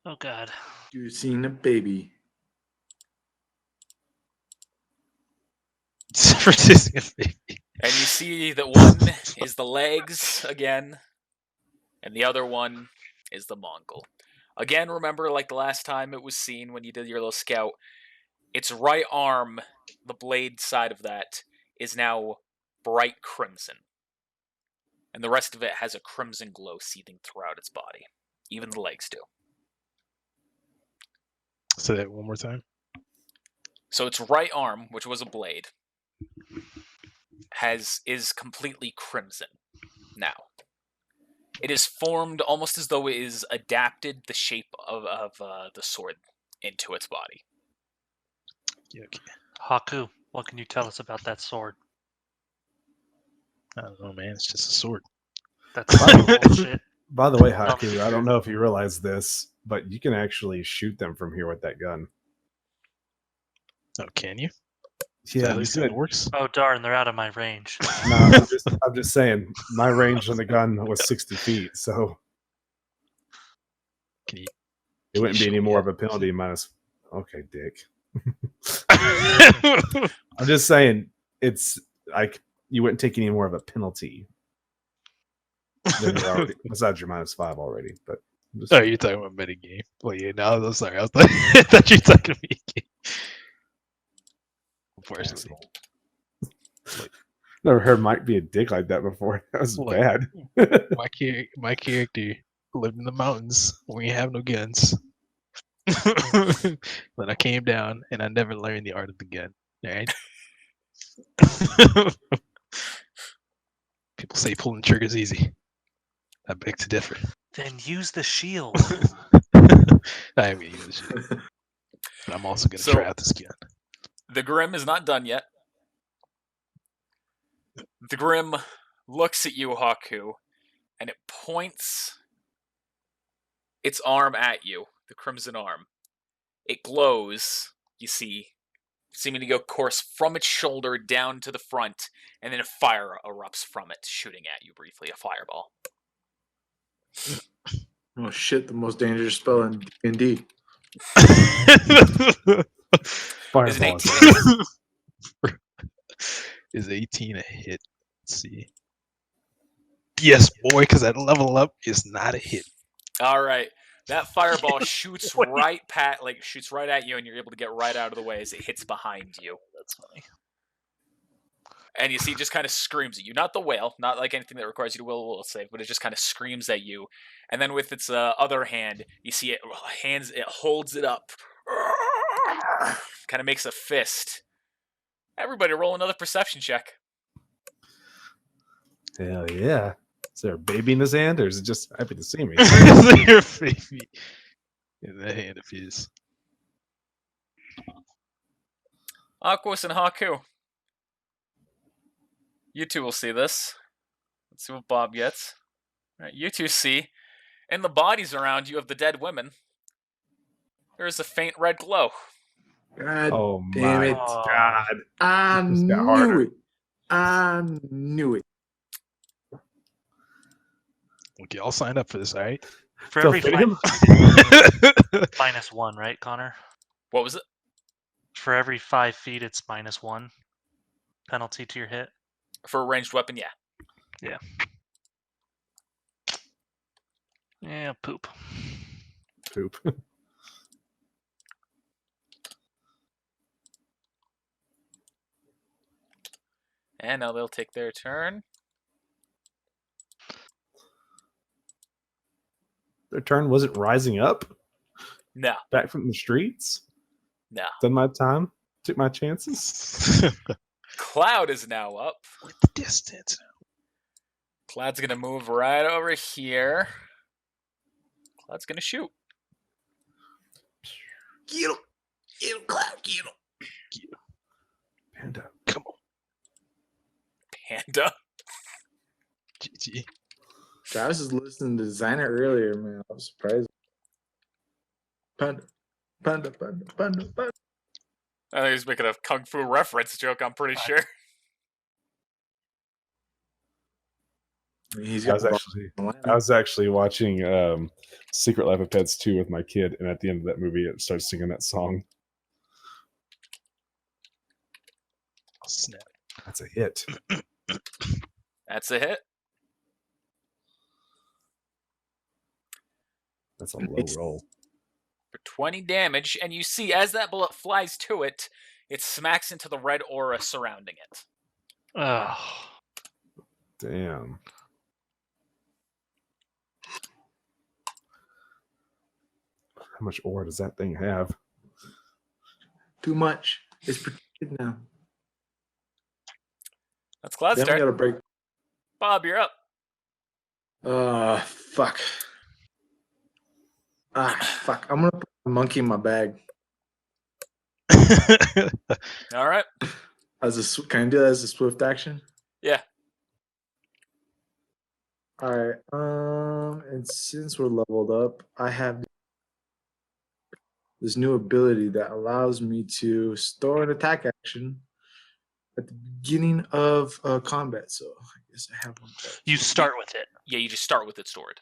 Oh God. You've seen a baby. And you see that one is the legs again, and the other one is the Mongol. Again, remember, like the last time it was seen when you did your little scout, its right arm, the blade side of that, is now bright crimson. And the rest of it has a crimson glow seething throughout its body. Even the legs do. Say that one more time. So its right arm, which was a blade, is completely crimson now. It is formed almost as though it is adapted the shape of the sword into its body. Okay. Haku, what can you tell us about that sword? I don't know, man. It's just a sword. That's bullshit. By the way, Haku, I don't know if you realize this, but you can actually shoot them from here with that gun. Oh, can you? Is that Yeah, at you least how could. it works? Oh darn, they're out of my range. No, I'm just saying. My range on the gun was 60 feet, so Can you? it wouldn't be show any me more how- of a penalty minus. Okay, Dick. What I'm just saying it's like you wouldn't take any more of a penalty than you're already besides your -5 already. But I'm just Oh, you're talking about metagame. Well, yeah, no, I'm sorry. I thought you were talking about metagame. Unfortunately. never heard Mike be a dick like that before. That was Look, bad. my character lived in the mountains when we have no guns. Then I came down and I never learned the art of the gun. Alright? People say pulling trigger's easy. I beg to differ. Then use the shield. I am gonna use this shit. But I'm also gonna So- try out this gun. The Grim is not done yet. The Grim looks at you, Haku, and it points its arm at you, the crimson arm. It glows, you see, seeming to go course from its shoulder down to the front, and then a fire erupts from it, shooting at you briefly, a fireball. Oh shit! The most dangerous spell in D&D. Is an Fireball. 18? Is 18 a hit? Let's see. Yes, boy, because that level up is not a hit. All right. That fireball shoots right shoots right at you, and you're able to get right out of the way as it hits behind you. That's funny. And you see, it just kind of screams at you. Not the whale, not like anything that requires you to will save, but it just kind of screams at you. And then with its other hand, you see it holds it up, kind of makes a fist. Everybody, roll another perception check. Hell yeah. Is there a baby in his hand, or is it just happy to see me? Your baby in the hand of his. Aquos and Haku. You two will see this. Let's see what Bob gets. All right, you two see, in the bodies around you of the dead women, there is a faint red glow. God Oh damn my it! god. I This got knew harder. it. I knew it. Okay, I'll sign up for this, alright? For So every fit five, him? -1, right, Connor? What was it? For every 5 feet, it's -1 penalty to your hit. For a ranged weapon, yeah. Yeah, poop. Poop. And now they'll take their turn. Their turn wasn't rising up No, back from the streets. no. Done my time. Took my chances. Cloud is now up. With the distance. Cloud's gonna move right over here. Cloud's gonna shoot. Get him! Get him, Cloud! Get him! Panda. Come on, Panda. GG. Travis is listening to Designer earlier, man. I was surprised. Panda, panda, panda, panda, panda. I think he's making a kung fu reference joke. I'm pretty sure. I mean, he's I got was actually watching Secret Life of Pets 2 with my kid, and at the end of that movie, it starts singing that song. Oh, snap. That's a hit. That's a hit. That's a low roll. For 20 damage, and you see as that bullet flies to it, it smacks into the red aura surrounding it. Ugh. Damn. How much aura does that thing have? too much. It's protected now. That's Cloud's Then we turn. gotta break. Bob, you're up. Fuck. Fuck. I'm gonna put a monkey in my bag. All right. Can I do that as a swift action? Yeah. All right. And since we're leveled up, I have this new ability that allows me to store an attack action at the beginning of combat, so I guess I have one. You start with it, Yeah, you just start with it stored.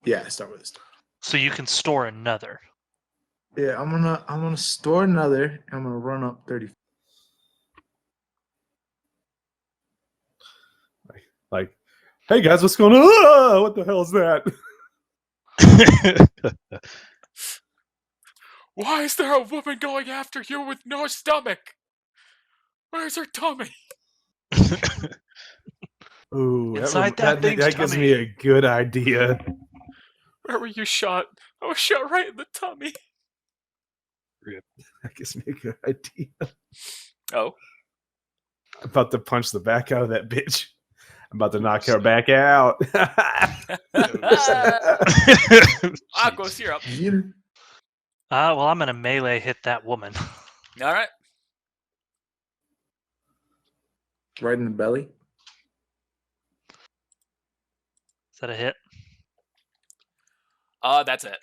Yeah, I start with this. so you can store another. Yeah, I'm gonna store another. And I'm gonna run up 30. Like, hey guys, what's going on? Ah, what the hell is that? Why is there a woman going after you with no stomach? Where's her tummy? Ooh, Inside that thing's that gives me tummy. a good idea. Where were you shot? I was shot right in the tummy. That gives me a good idea. Oh. I'm about to punch the back out of that bitch. I'm about to knock her back out. Aqua syrup. Well, I'm gonna melee hit that woman. All right. Right in the belly. Is that a hit? That's it.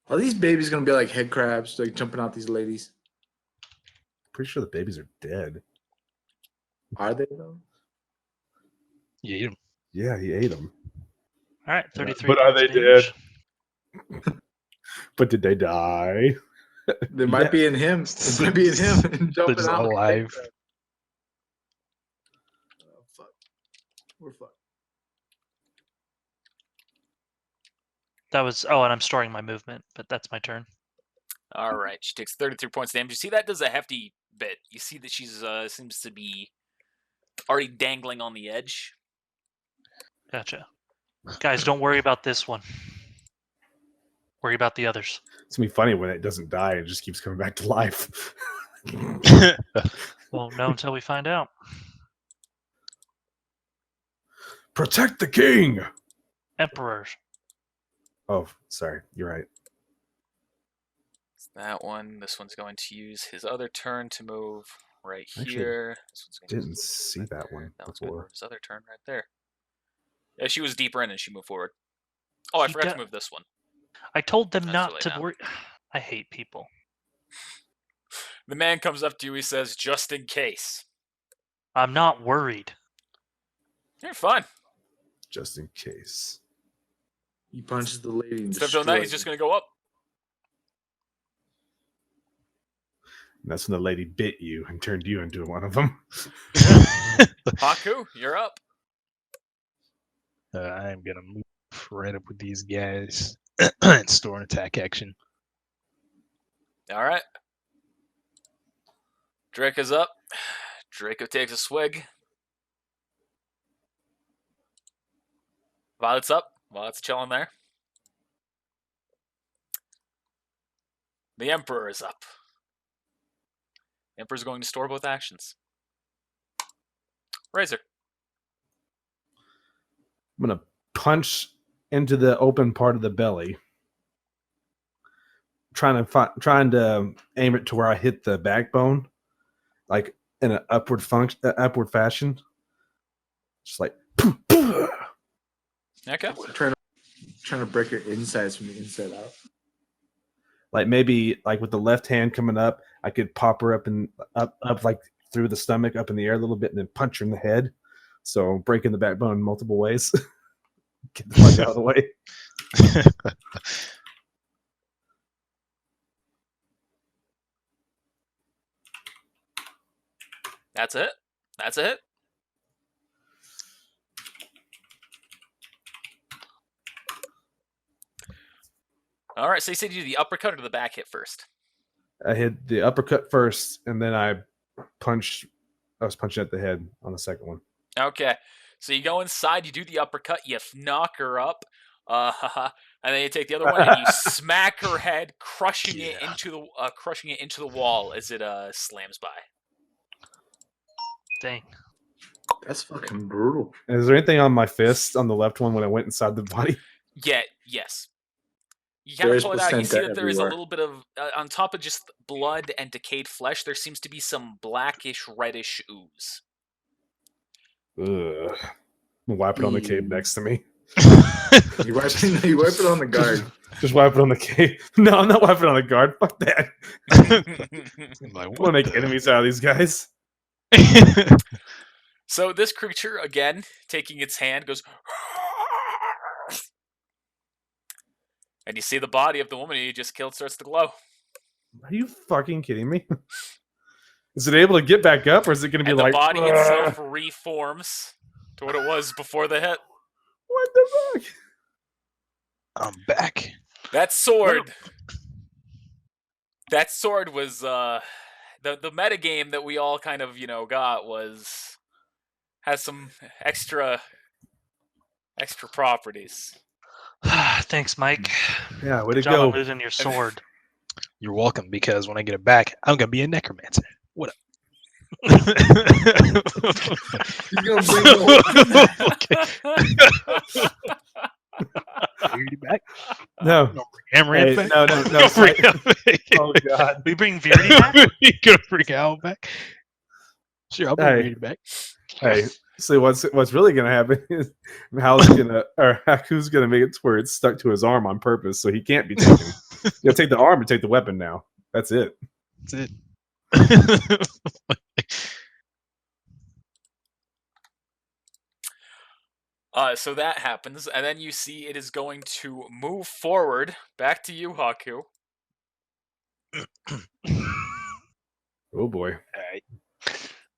Are these babies gonna be like head crabs, like jumping out these ladies? Pretty sure the babies are dead. Are they though? Yeah, Yeah, he ate them. All right, 33. But are points they of damage. dead? But did they die? They might be in him. It might be in him and they're jumping just out. alive. Oh, fuck. We're fucked. That was. Oh, and I'm storing my movement, but that's my turn. All right. She takes 33 points of damage. You see that does a hefty bit. You see that she's seems to be already dangling on the edge. Gotcha. Guys, don't worry about this one. Worry about the others. It's gonna be funny when it doesn't die; it just keeps coming back to life. Won't know until we find out. Protect the king. Emperors. Oh, sorry, you're right. It's that one. This one's going to use his other turn to move right Actually, here. This one's going to Didn't use see right that there. one That one's going to before. move his other turn right there. Yeah, she was deeper in and she moved forward. Oh, I He forgot do- to move this one. I told them That's not too late to now. worry. I hate people. The man comes up to you. He says, "Just in case." I'm not worried. You're fine. Just in case. He punches the lady and Instead of doing that, he's destroys just her. going to go up. And that's when the lady bit you and turned you into one of them. Haku, you're up. I'm gonna move right up with these guys and store an attack action. All right. Draco's up. Draco takes a swig. Violet's up. Violet's chilling there. The Emperor is up. The Emperor's going to store both actions. Razor. I'm gonna punch into the open part of the belly, trying to aim it to where I hit the backbone, like in an upward fashion, just like. Okay. Trying to break her insides from the inside out. Like maybe like with the left hand coming up, I could pop her up and up like through the stomach, up in the air a little bit, and then punch her in the head. So breaking the backbone in multiple ways. Get the fuck out of the way. That's it. That's it. All right. So you said you do the uppercut or the back hit first? I hit the uppercut first, and then I was punching at the head on the second one. Okay. So you go inside, you do the uppercut, you knock her up, and then you take the other one and you smack her head, crushing it into the wall as it slams by. Dang. That's fucking brutal. Is there anything on my fist on the left one when I went inside the body? Yeah. Yes. You kind of There's pull it out. You see placenta that there is a everywhere. little bit of on top of just blood and decayed flesh. There seems to be some blackish, reddish ooze. Ugh. I'm gonna wipe it on the cape next to me. You wipe it on the guard. Just wipe it on the cave. No, I'm not wiping it on the guard. Fuck that. I'm like, I want what to make the- enemies out of these guys. So this creature, again, taking its hand, goes... And you see the body of the woman you just killed starts to glow. Are you fucking kidding me? Is it able to get back up, or is it going to be And the like... body itself reforms to what it was before the hit. What the fuck? I'm back. That sword was the meta game that we all kind of got has some extra properties. Thanks, Mike. Yeah, way to Good job on go. losing your sword. You're welcome, because when I get it back, I'm gonna be a necromancer. What up? He's gonna bring the Beardy back. No. Bring Hammer Hey, back. no. Bring him back. Oh, God. We bring Beardy back? You gonna bring Al back? Sure, I'll bring Hey. Beardy back. Hey, so what's really going to happen is Haku's going to make it to where it's stuck to his arm on purpose, so he can't be taken. You'll take the arm and take the weapon now. That's it. That's it. So that happens, and then you see it is going to move forward. Back to you, Haku. Oh boy. Alright.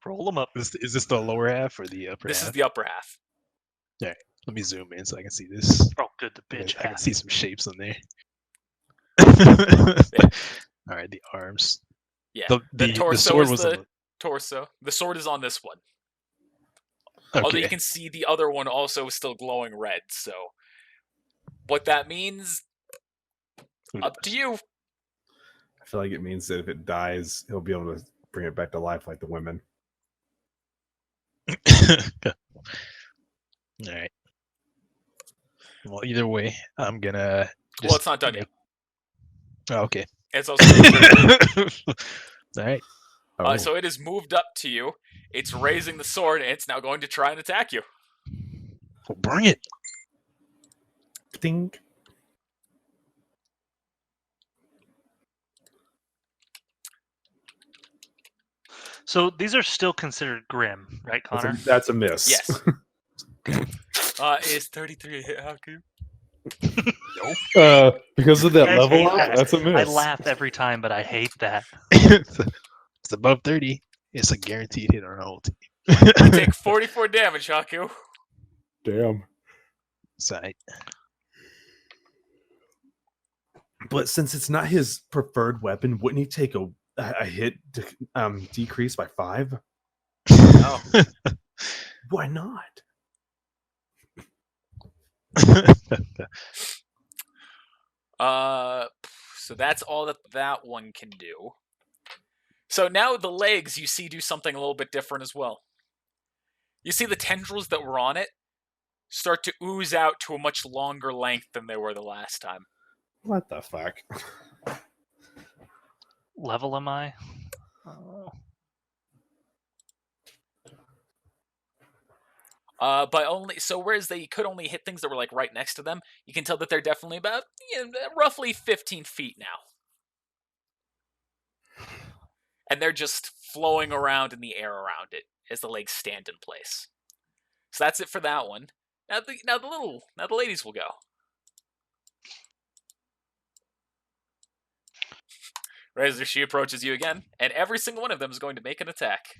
Roll them up. Is this the lower half or the upper This half? is the upper half. Let me zoom in so I can see this. Oh, good. The bitch I can half. see some shapes on there. All right, the arms. Yeah. The torso sword is was the torso. The sword is on this one. Although okay. you can see the other one also is still glowing red. So what that means, Who up to knows? you. I feel like it means that if it dies, he'll be able to bring it back to life like the women. All right. Well, either way, I'm gonna. Well, it's not done yet. Oh, okay. It's also All right. Oh, so it has moved up to you. It's raising the sword, and it's now going to try and attack you. Well, bring it. ding. So these are still considered grim, right, Connor? That's a miss. Yes. Is 33 a hit, Haku? Because of that I level hate up, that. that's a miss. I laugh every time, but I hate that. It's above 30. It's a guaranteed hit on a whole team. You take 44 damage, Haku. Damn. Side. But since it's not his preferred weapon, wouldn't he take a hit decrease by 5? No. Why not? So that's all that one can do. So now the legs, you see, do something a little bit different as well. You see the tendrils that were on it start to ooze out to a much longer length than they were the last time. What the fuck? Level am I? Oh. But only so whereas they could only hit things that were like right next to them, you can tell that they're definitely about roughly 15 feet now. And they're just flowing around in the air around it as the legs stand in place. So that's it for that one. Now the ladies will go. Razor, she approaches you again, and every single one of them is going to make an attack.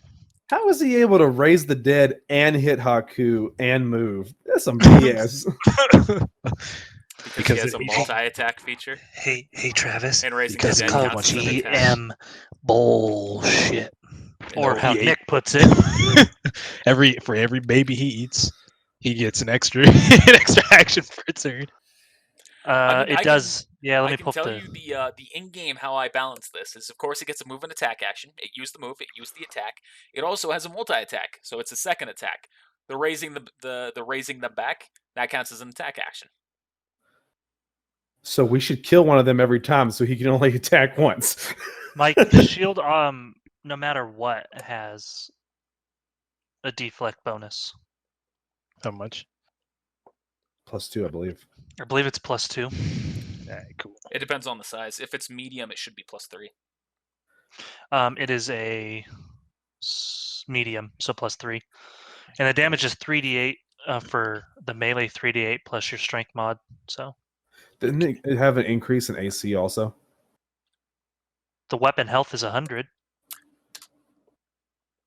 How is he able to raise the dead and hit Haku and move? That's some BS. Because he has a multi-attack feature. Hey, Travis. And raising Because the it's dead called counts as an attack. GM bullshit. Or No, how he ate. Nick puts it. For every baby he eats, he gets an extra action per turn. It does. Yeah, let I me can pull tell the. you the in-game how I balance this is, of course, it gets a move and attack action. It used the move, it used the attack. It also has a multi-attack, so it's a second attack. The raising the raising them back, that counts as an attack action. So we should kill one of them every time so he can only attack once. Mike, the shield, no matter what, has a deflect bonus. How much? +2, I believe. I believe it's +2. Alright, cool. It depends on the size. If it's medium, it should be +3. It is a medium, so +3, and the damage is 3d8 for the melee, 3d8 plus your strength mod. So Didn't it have an increase in AC also? the weapon health is 100.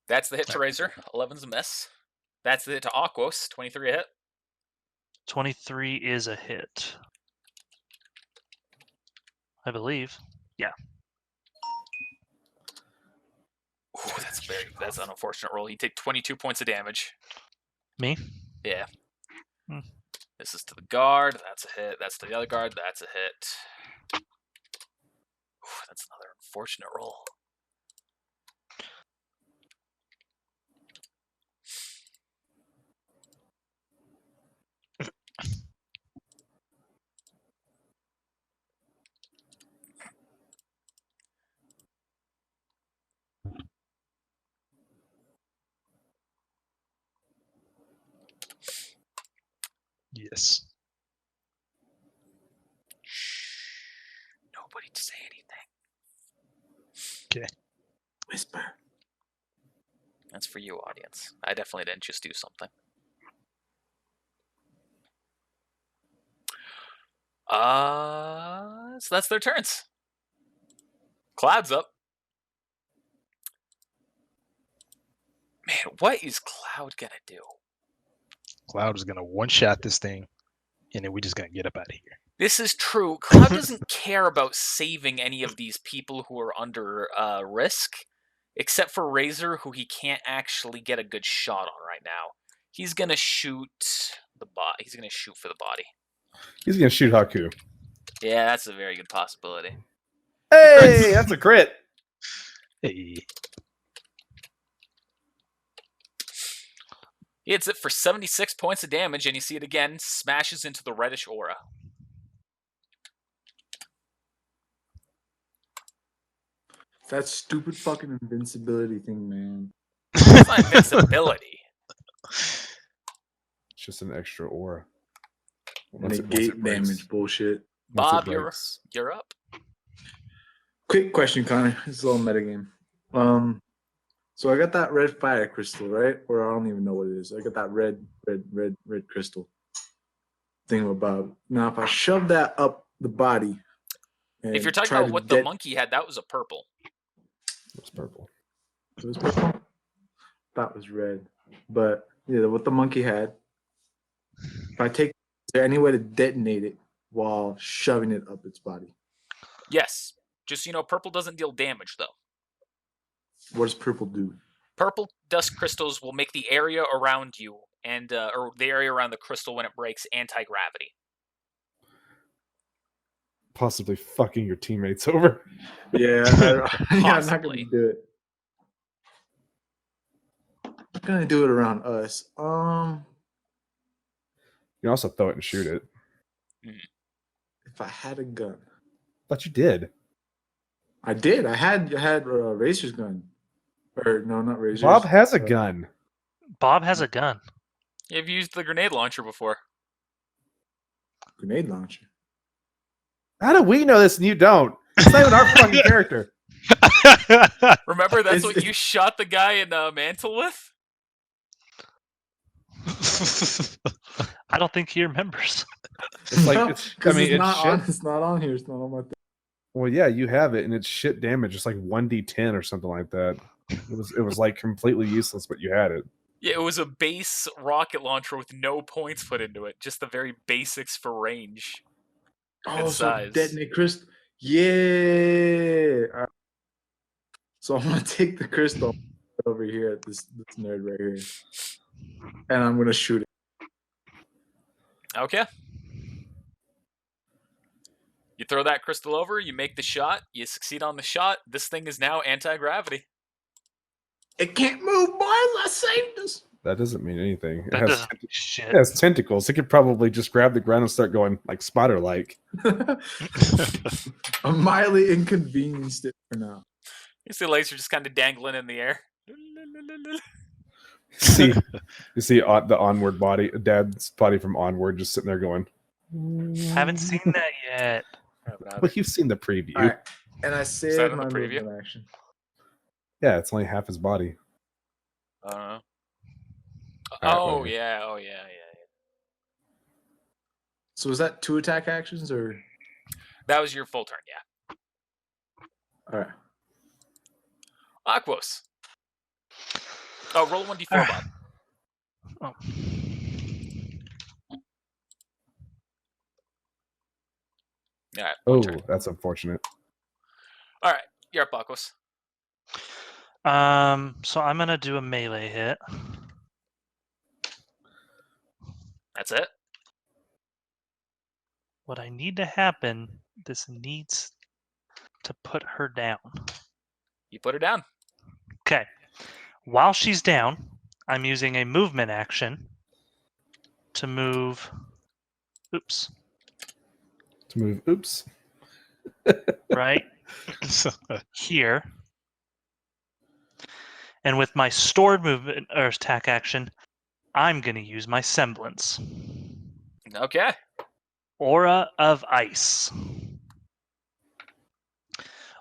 That's the hit to Razor. 11's a miss. That's the hit to Aquos. 23 a hit. 23 is a hit, I believe. Yeah. Ooh, that's an unfortunate roll. You take 22 points of damage. Me? Yeah. Hmm. This is to the guard. That's a hit. That's to the other guard. That's a hit. Ooh, that's another unfortunate roll. Yes. Nobody to say anything. Whisper. That's for you, audience. I definitely didn't just do something. So that's their turns. Cloud's up. Man, what is Cloud gonna do? Cloud is gonna one-shot this thing, and then we're just gonna get up out of here. This is true. Cloud doesn't care about saving any of these people who are under risk, except for Razor, who he can't actually get a good shot on right now. He's gonna shoot the bot. He's gonna shoot for the body. He's gonna shoot Haku. Yeah, that's a very good possibility. Hey, that's a crit. Hey, He hits it for 76 points of damage, and you see it again, smashes into the reddish aura. That stupid fucking invincibility thing, man. It's not invincibility. It's just an extra aura. Once it Negate breaks. damage bullshit. Once it Bob, breaks. you're up. Quick question, Connor. It's a little metagame. So I got that red fire crystal, right? Or I don't even know what it is. I got that red crystal thing about. Now, if I shove that up the body, If you're talking about what the monkey had, that was a purple. It was purple. It was purple. That was red, but yeah, what the monkey had. If I take, is there any way to detonate it while shoving it up its body? Yes. Just so you know, purple doesn't deal damage, though. What does purple do? Purple dust crystals will make the area around you and or the area around the crystal when it breaks anti-gravity. Possibly fucking your teammates over. Yeah, I'm not Possibly. gonna do it. I'm gonna do it around us. You can also throw it and shoot it. If I had a gun, Thought you did. I did. I had Razor's gun, or no, not Razor's. Bob has a gun. Bob has a gun. You've used the grenade launcher before. Grenade launcher. How do we know this and you don't? It's not even our fucking character. Remember, that's It's- what you shot the guy in Mantle with? I don't think he remembers. It's like No, it's. I 'cause mean, it's not shit. on. It's not on here. It's not on my thing. Well, yeah, you have it, and it's shit damage. It's like 1d10 or something like that. It was like completely useless, but you had it. Yeah, it was a base rocket launcher with no points put into it. Just the very basics for range. Oh, so size. detonate crystal. Yeah. All right. So I'm gonna take the crystal over here at this nerd right here, and I'm gonna shoot it. Okay. You throw that crystal over, you make the shot, you succeed on the shot. This thing is now anti-gravity. It can't move, boys. I saved us. That doesn't mean anything. That doesn't mean shit. It has tentacles. It could probably just grab the ground and start going like spider-like. I'm mildly inconvenienced it for now. You see the legs are just kind of dangling in the air. See, you see the Onward body, Dad's body from Onward, just sitting there going. Haven't seen that yet. at Well, her. you've seen the preview. All right, and I that saved in the my preview? movement action. Yeah, it's only half his body. I don't know. All right, Oh whatever. yeah. So was that 2 attack actions or? That was your full turn. Yeah. All right. Aquos. Oh, roll a 1d4, Bob. Oh. All right. Oh, One turn. that's unfortunate. All right. You're up, Aquos. So I'm gonna do a melee hit. That's it. What I need to happen, this needs to put her down. You put her down. Okay. While she's down, I'm using a movement action to move. Oops. To move. Oops. Right here. And with my stored movement or attack action, I'm going to use my semblance. Okay. Aura of Ice.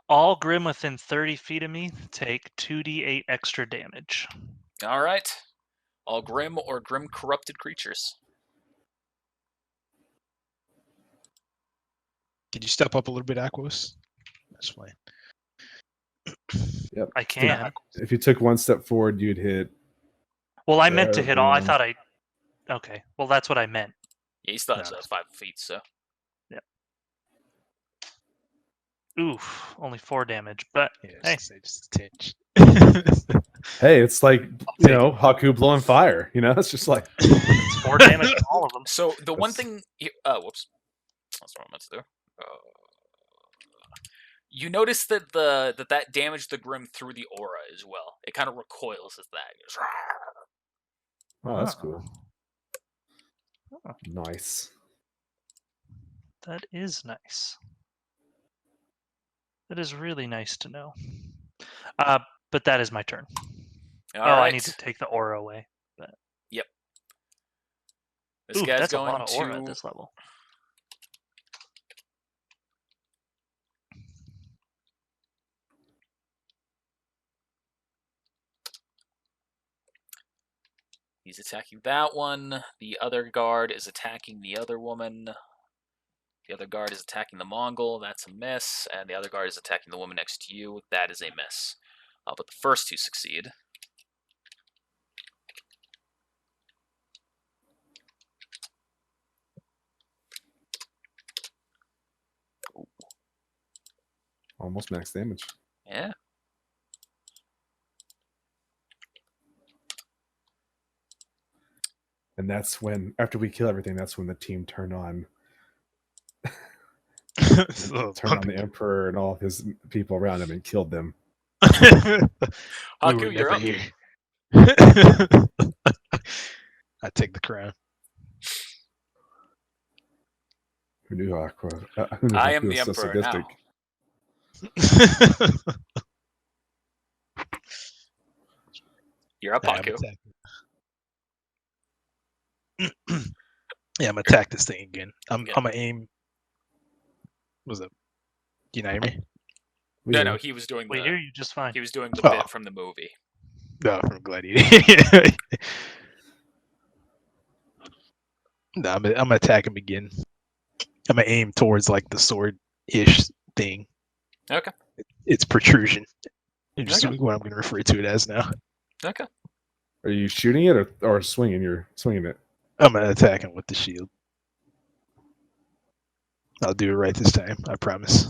All Grim within 30 feet of me take 2d8 extra damage. All right. All Grim or Grim corrupted creatures. Could you step up a little bit, Aquos? That's fine. Yep. I can. If you took one step forward, you'd hit. Well, I meant to hit all. I everyone. thought I. Okay. Well, that's what I meant. Yeah, he still No, has that's 5 feet, so. Oof. Only 4 damage. But Yeah, hey. say just a tinge. Hey, it's like take it. Haku blowing fire. It's just like It's 4 damage to all of them. So the one That's- thing. Whoops. That's what I meant to do. You notice that that damaged the Grim through the aura as well. It kind of recoils as that. It goes, oh, that's Ah. cool. Oh. Nice. That is nice. That is really nice to know. But that is my turn. All I right. need to take the aura away. This Ooh, guy's that's a going lot of aura to. at this level. He's attacking that one. The other guard is attacking the other woman. The other guard is attacking the Mongol. That's a miss. And the other guard is attacking the woman next to you. That is a miss. But the first 2 succeed. Almost max damage. Yeah. And that's when, after we kill everything, that's when the team turn on the Emperor and all of his people around him and killed them. We Haku, were you're never up. here. I take the crown. Who knew Haku? I am Haku the was so Emperor sadistic? now. You're up, Nah, I'm Haku. attacking. Yeah, I'm gonna attack this thing again. I'm Yeah. gonna aim. Was it? Do you not hear me? No, he was doing We hear you just fine. he was doing the Oh. bit from the movie. No, from Gladiator. No, I'm gonna attack him again. I'm gonna aim towards like the sword-ish thing. Okay. It's protrusion. It's just Okay. what I'm gonna refer to it as now. Okay. Are you shooting it or swinging? You're swinging it. I'm gonna attack him with the shield. I'll do it right this time. I promise.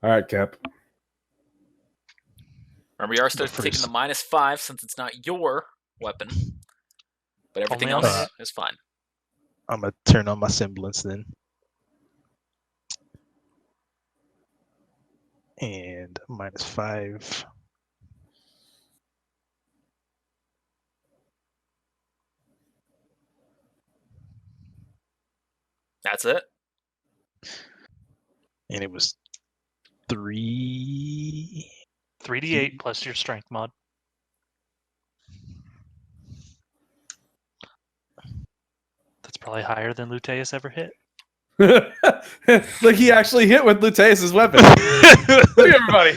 All right, Cap. Remember, you are still taking first. the -5 since it's not your weapon. But everything Only on else hit. is fine. I'm gonna turn on my semblance then. And -5. That's it. And it was 3. 3d8 plus your strength mod. That's probably higher than Luteus ever hit. Like he actually hit with Luteus's weapon. Look at everybody.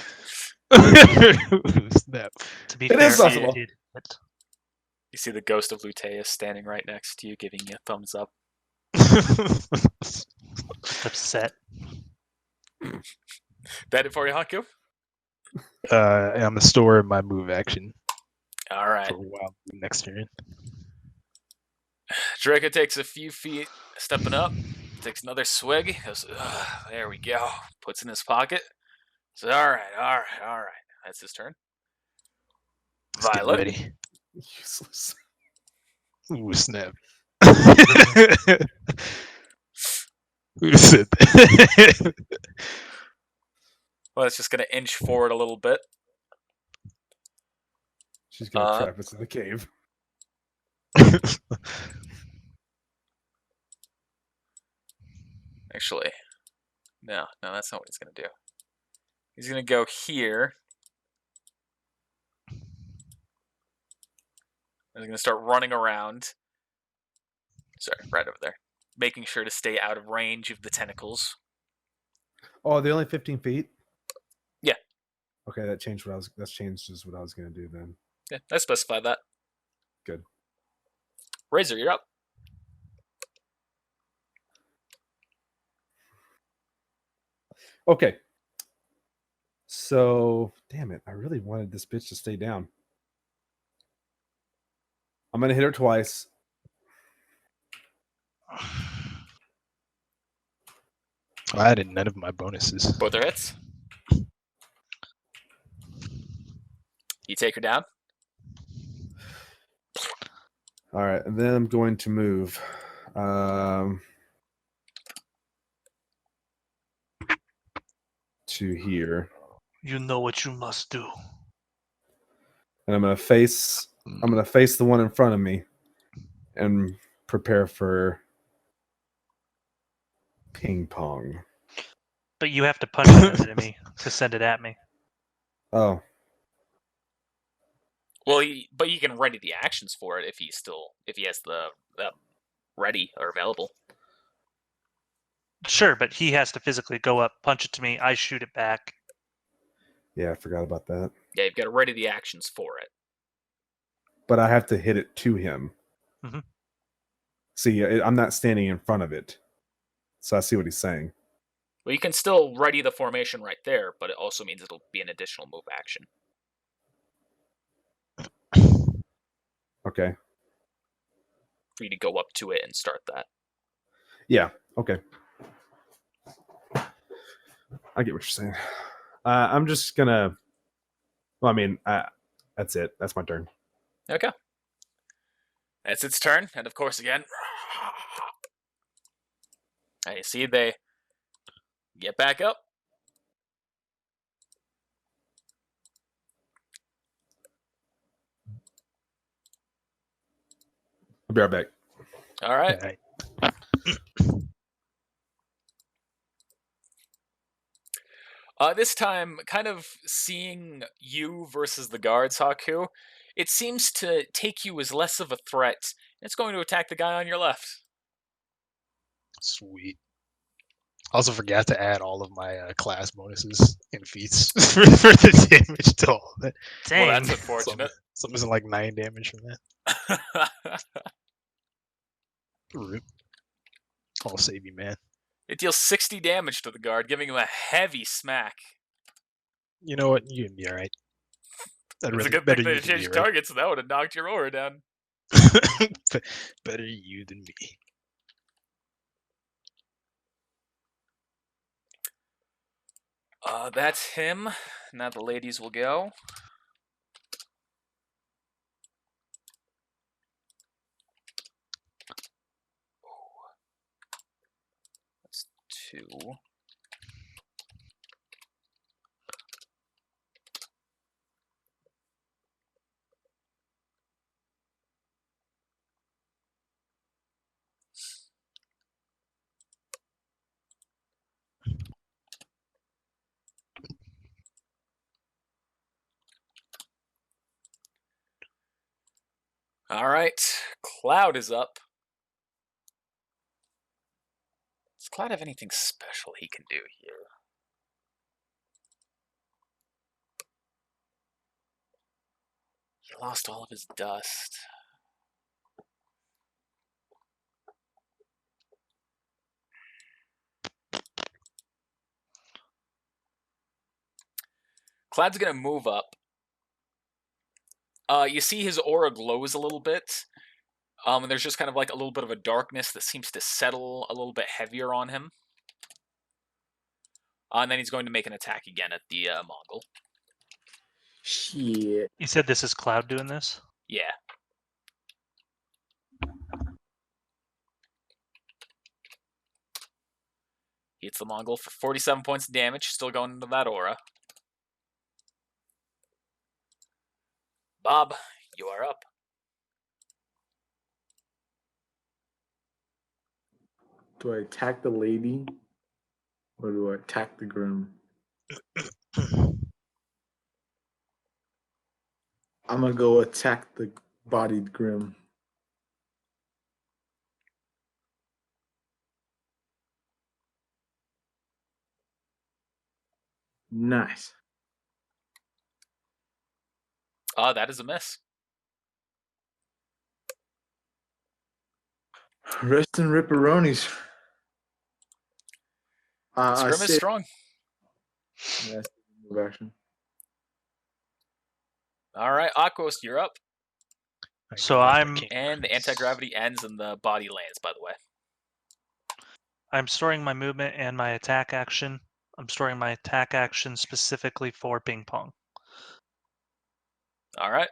Snap. To be It fair, is possible. I did hit. You see the ghost of Luteus standing right next to you, giving you a thumbs up. Upset. That it for you, Haku? I'm gonna store my move action All right. for a while next turn. Draco takes a few feet, stepping up, takes another swig, goes, there we go. Puts it in his pocket. So, all right. That's his turn. Let's get Violet. ready. Useless. Ooh, snap. Who said that? Well, it's just going to inch forward a little bit. She's gonna trap us in the cave. Actually, no, that's not what he's going to do. He's going to go here. And he's going to start running around. Sorry, right over there. Making sure to stay out of range of the tentacles. Oh, they're only 15 feet. Yeah. Okay, that changed what I was. That's changed just what I was gonna do then. Yeah, I specified that. Good. Razor, you're up. Okay. So, damn it! I really wanted this bitch to stay down. I'm gonna hit her twice. I added none of my bonuses. Both are hits. You take her down. All right, and then I'm going to move. To here, You know what you must do. and I'm gonna face the one in front of me, and prepare for ping pong. But you have to punch an enemy to send it at me. Oh, Well, but you can ready the actions for it if he has the ready or available. Sure, but he has to physically go up, punch it to me, I shoot it back. yeah, I forgot about that. Yeah, you've got to ready the actions for it. But I have to hit it to him. Mhm. See, I'm not standing in front of it, so I see what he's saying. Well, you can still ready the formation right there, but it also means it'll be an additional move action. Okay. For you to go up to it and start that. Yeah. Okay. I get what you're saying. I'm just gonna. Well, I mean, that's it. That's my turn. Okay. That's its turn, and of course, again. And you see they get back up. I'll be right back. All right. Alright. This time, kind of seeing you versus the guards, Haku, it seems to take you as less of a threat. It's going to attack the guy on your left. Sweet. I also forgot to add all of my class bonuses and feats for the damage to all of it. Dang. Well, that's unfortunate. So I'm missing like 9 damage from that. RWBY. I'll save you, man. It deals 60 damage to the guard, giving him a heavy smack. You know what? You can be alright. It's a good thing they changed targets, so that would have knocked your aura down. Better you than me. That's him. Now the ladies will go. That's 2. All right, Cloud is up. Does Cloud have anything special he can do here? He lost all of his dust. Cloud's gonna move up. You see his aura glows a little bit. And there's just kind of like a little bit of a darkness that seems to settle a little bit heavier on him. And then he's going to make an attack again at the Mongol. Shit. You said this is Cloud doing this? Yeah. He hits the Mongol for 47 points of damage, still going into that aura. Bob, you are up. Do I attack the lady? Or do I attack the Grim? I'm gonna go attack the bodied Grim. Nice. That is a miss. Rest in ripperonis. This I Grim is say, strong. yeah, move action. All right, Aquos, you're up. So I I'm- can't- And the anti-gravity ends and the body lands, by the way. I'm storing my movement and my attack action. I'm storing my attack action specifically for ping pong. All right.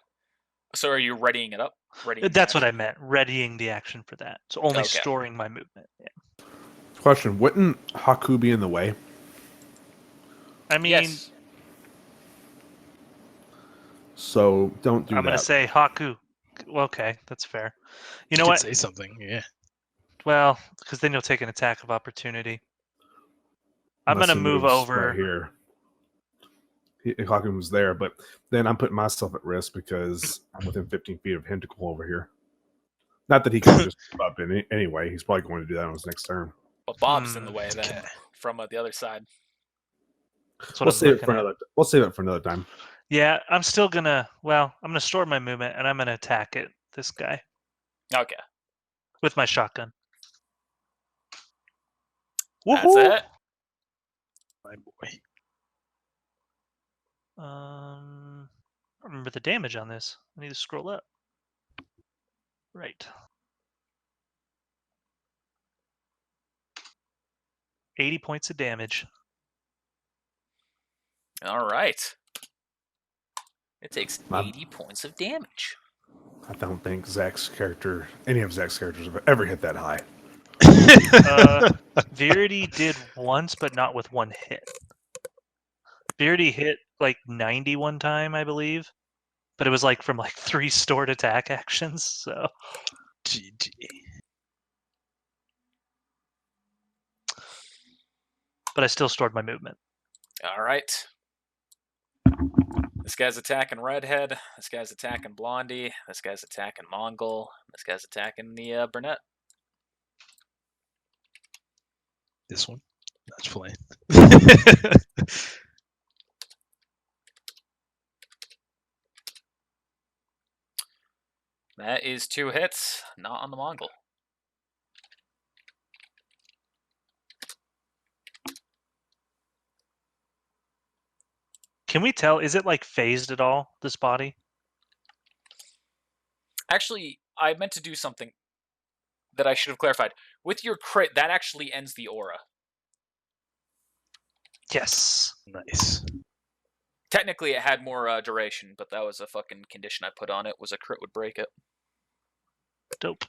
So are you readying it up? Readying the That's what I action? meant. Readying the action for that. So only Okay. storing my movement. Yeah. Question: wouldn't Haku be in the way? I mean, Yes. So don't do I'm that. gonna say Haku. Well, okay, that's fair. You know could what? say something, yeah. Well, because then you'll take an attack of opportunity. I'm Unless gonna he move moves over. right here. Haku was there, but then I'm putting myself at risk because I'm within 15 feet of Hentacle over here. Not that he can just move up anyway. He's probably going to do that on his next turn. But Bob's in the way then Okay. from the other side. That's what We'll I'm save it looking for at. another. We'll save it for another time. Yeah, I'm still gonna. Well, I'm gonna store my movement and I'm gonna attack it. This guy Okay. with my shotgun. That's Woohoo! it. My boy. I don't remember the damage on this. I need to scroll up. Right. 80 points of damage. All right. It takes My- 80 points of damage. I don't think Zach's character, any of Zach's characters, have ever hit that high. Verity did once, but not with one hit. Verity hit like 90 one time, I believe. But it was like from like 3 stored attack actions, so GG. but I still stored my movement. All right. This guy's attacking Redhead. This guy's attacking Blondie. This guy's attacking Mongol. This guy's attacking the brunette. This one. That's playing. That is 2 hits, not on the Mongol. Can we tell? Is it like phased at all? This body? Actually, I meant to do something that I should have clarified. With your crit, that actually ends the aura. Yes. Nice. Technically, it had more duration, but that was a fucking condition I put on it. Was a crit would break it. Dope.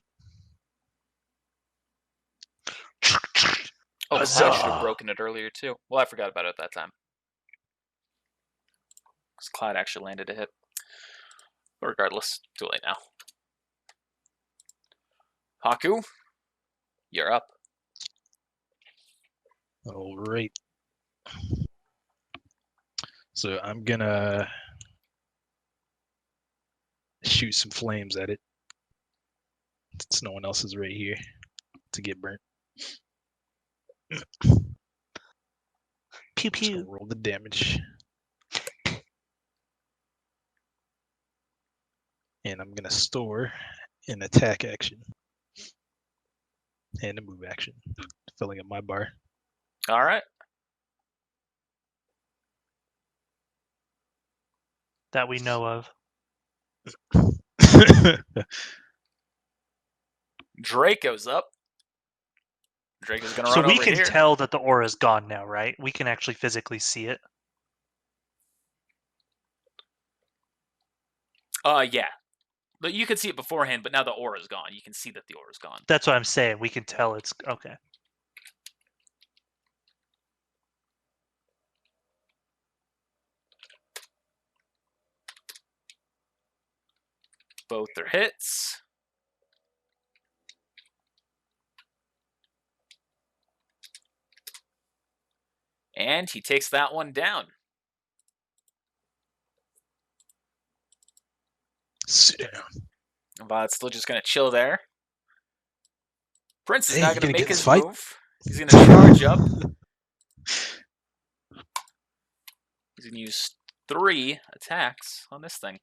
Oh, I Huzzah! should have broken it earlier too. Well, I forgot about it at that time. Because Clyde actually landed a hit. But regardless, too late now. Haku, you're up. All right. So I'm gonna shoot some flames at it. Since no one else is right here to get burnt. Pew Just gonna pew. roll the damage. And I'm gonna store an attack action and a move action, filling up my bar. All right. That we know of. Drake goes up. Drake is going to So run we over can here. tell that the aura's gone now, right? We can actually physically see it. Yeah. But you can see it beforehand, but now the aura's gone. You can see that the aura's gone. That's what I'm saying. We can tell it's okay. Both are hits. And he takes that one down. Sit down. Vlad's still just going to chill there. Prince is Hey, now you going to gonna make get this his fight? move. He's going to charge up. He's going to use 3 attacks on this thing.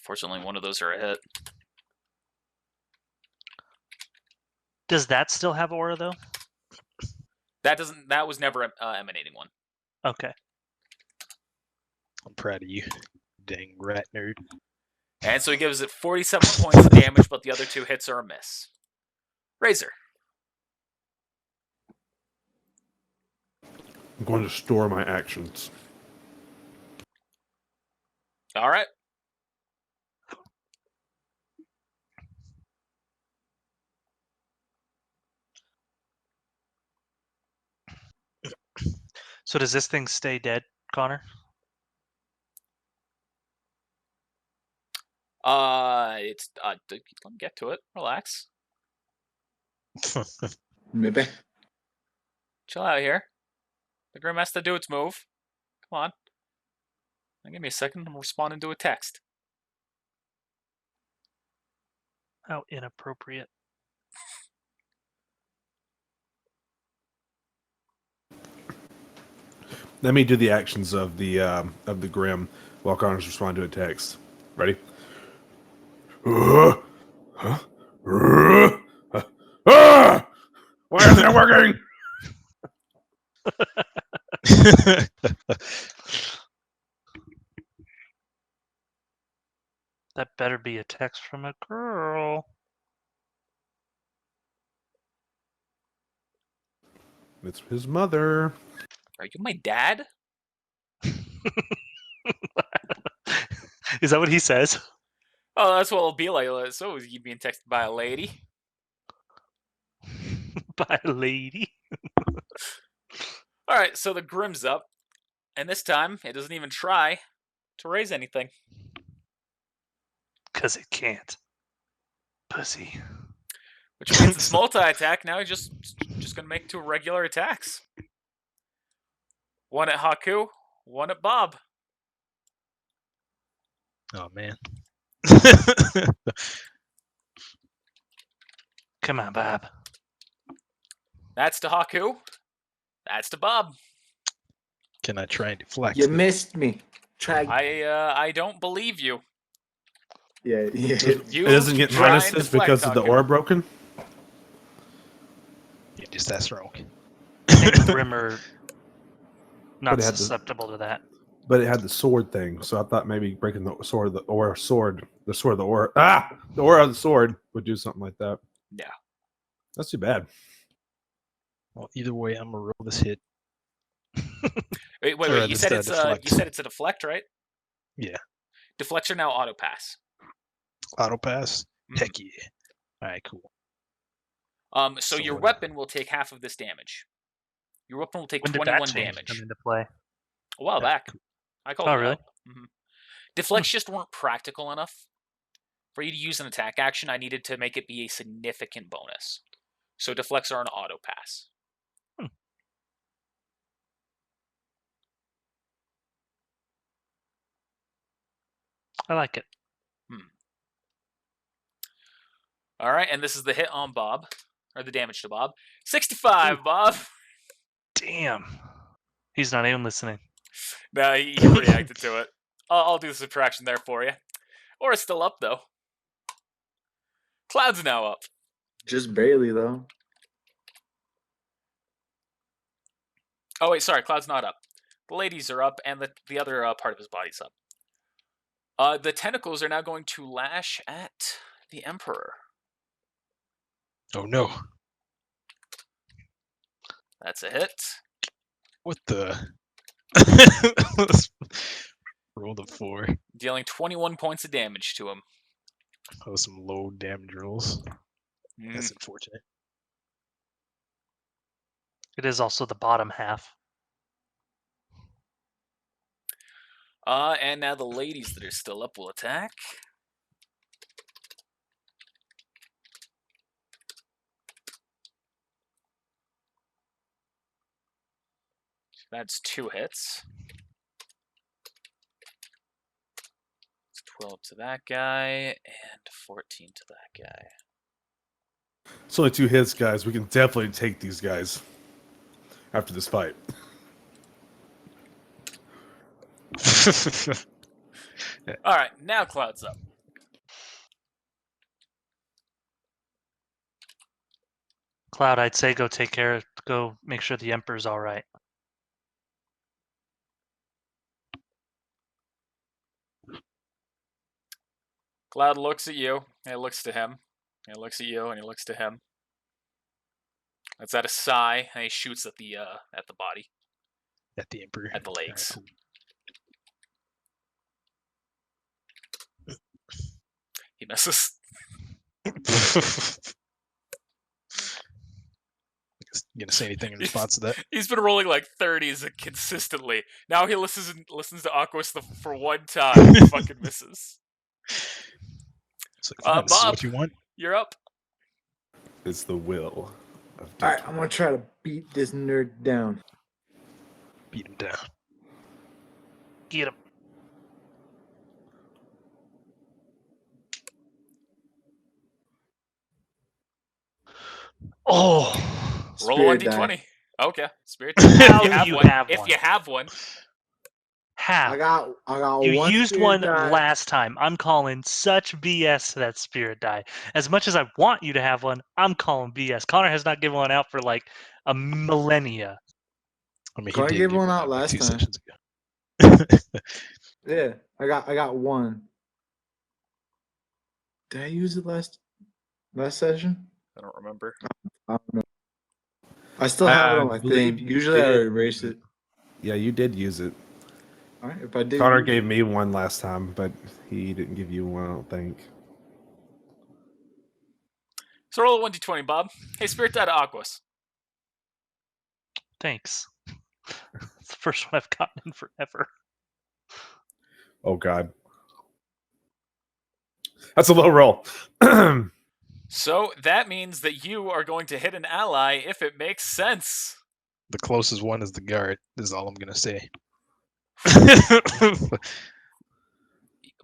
Fortunately, one of those are a hit. Does that still have aura though? That doesn't. That was never emanating one. Okay. I'm proud of you, dang rat nerd. And so he gives it 47 points of damage, but the other 2 hits are a miss. Razor. I'm going to store my actions. All right. So does this thing stay dead, Connor? It's let me get to it. Relax. Maybe. Chill out here. The Grim has to do its move. Come on. Now give me a second. I'm responding to a text. How inappropriate. Let me do the actions of the Grim while Connor's responding to a text. Ready? Why isn't it working? That better be a text from a girl. It's his mother. Are you my dad? Is that what he says? Oh, that's what it'll be like. So you being texted by a lady. By a lady. All right, so the Grim's up, and this time it doesn't even try to raise anything. 'Cause it can't. Pussy. Which means it's multi-attack. Now he's just gonna make 2 regular attacks. One at Haku, one at Bob. Oh man. Come on, Bob. That's to Haku. That's to Bob. Can I try and deflect? You missed me. Try. I don't believe you. Yeah. You It doesn't get try and minuses deflect, because of the Haku. aura broken. Yeah, just that's wrong. I think the Grim are not But it had the- susceptible to that. But it had the sword thing, so I thought maybe breaking the sword of the aura of the sword would do something like that. Yeah. That's too bad. Well, either way, I'm gonna roll this hit. Wait. Or You just, said it's deflect. you said it's a deflect, right? Yeah. Deflects are now auto pass. Auto pass. Mhm. Heck yeah. All right, cool. So your So, weapon will take half of this damage. Your weapon will take When did 21 that change come damage. into play? A while Yeah. back. I called Oh, it really? out. Mhm. Deflects just weren't practical enough. For you to use an attack action, I needed to make it be a significant bonus. So deflects are an auto pass. I like it. All right, and this is the hit on Bob, or the damage to Bob. 65, Bob. Damn. He's not even listening. No, he reacted to it. I'll do the subtraction there for you. Or it's still up, though. Cloud's now up. Just barely though. Oh, wait, sorry, Cloud's not up. The ladies are up, and the other part of his body's up. The tentacles are now going to lash at the Emperor. Oh no! That's a hit. What the? Rolled a 4. Dealing 21 points of damage to him. That was some low damage rolls. Mm. That's unfortunate. It is also the bottom half. And now the ladies that are still up will attack. That's 2 hits. It's 12 to that guy, and 14 to that guy. It's only 2 hits, guys. We can definitely take these guys after this fight. Alright, now Cloud's up. Cloud, I'd say go make sure the Emperor's all right. Cloud looks at you, and he looks to him. And he looks at you, and he looks to him. Lets out a sigh, and he shoots at the body. At the Emperor. At the legs. Alright, He misses. cool. You gonna say anything in response to that? He's been rolling like 30s consistently. Now he listens to Aquas for one time. He fucking misses. It's like, fine, this is Bob, what you want? you're up. It's the will of All right, I'm gonna try to beat this nerd down. Beat him down. Get him. Oh, Roll a Spirit die. 1d20. Okay, spirit. How If do you have if one? you have one. half. I got You one. used spirit one die. last time. I'm calling such BS to that spirit die. As much as I want you to have one, I'm calling BS. Connor has not given one out for like a millennia. I mean, Connor he did gave give one one out out like last 2 time. sessions ago. Yeah, I got one. Did I use it last session? I don't remember. I don't know. I still have it on my believe thing. you Usually I did. erase it. Yeah, you did use it. All right, if I did. Connor use gave it- me one last time, but he didn't give you one, I don't think. So roll a 1d20, Bob. Hey, spirit die to Aquas. Thanks. It's the first one I've gotten in forever. Oh, God. That's a low roll. So that means that you are going to hit an ally if it makes sense. The closest one is the guard, is all I'm gonna say.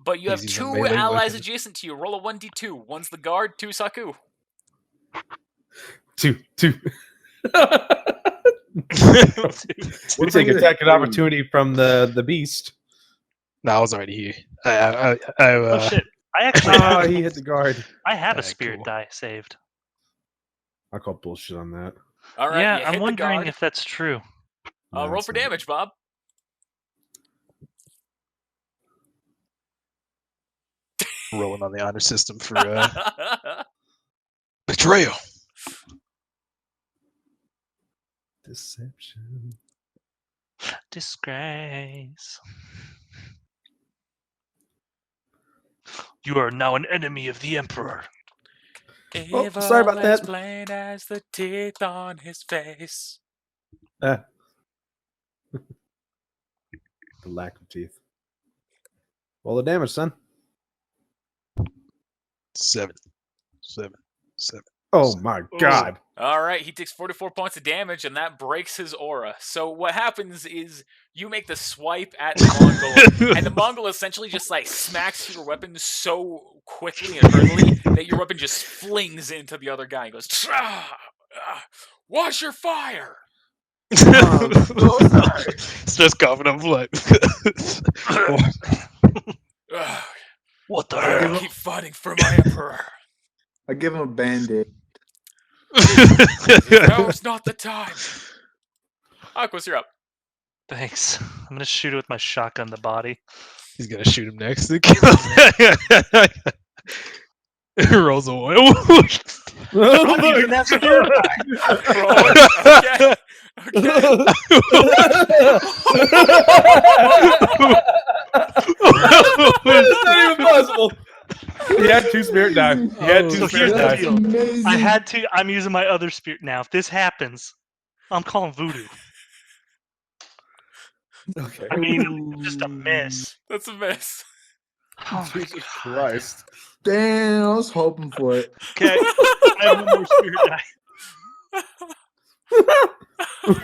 But you have He's using 2 melee allies weapon. adjacent to you. Roll a 1d2. One's the guard, 2 Saku. 2. We What's take under attack and 3? opportunity from the beast. No, I was already here. Oh shit! I actually Ah, have, he hit the guard. I have a Alright, spirit cool. die saved. I call bullshit on that. All right, Yeah, you I'm hit the wondering guard. if that's true. No, Roll it's for not. damage, Bob. Rolling on the honor system for betrayal. Deception. Disgrace. You are now an enemy of the Emperor. Oh, sorry about Evil as that. plain as the teeth on his face. Ah. The lack of teeth. Roll the damage, son. 7. Oh my god. All right, he takes 44 points of damage, and that breaks his aura. So what happens is you make the swipe at the Mongol, and the Mongol essentially just like smacks your weapon so quickly and hurriedly that your weapon just flings into the other guy and goes, "Wash your fire!" Starts coughing up blood. Ugh, What the why do I hell? keep fighting for my emperor? I give him a band-aid. Now's not the time. Aquas, you're up. Thanks. I'm gonna shoot it with my shotgun in the body. He's gonna shoot him next to kill him. Rolls a one. I'm using that spirit die. It's not even possible. He had 2 spirit die. He had 2 So spirit here's the die. deal. Amazing. I had to. I'm using my other spirit now. If this happens, I'm calling voodoo. Okay. I mean, just a miss. That's a miss. Oh my Jesus God. Christ. Damn, I was hoping for it. Okay, I have one more spirit die.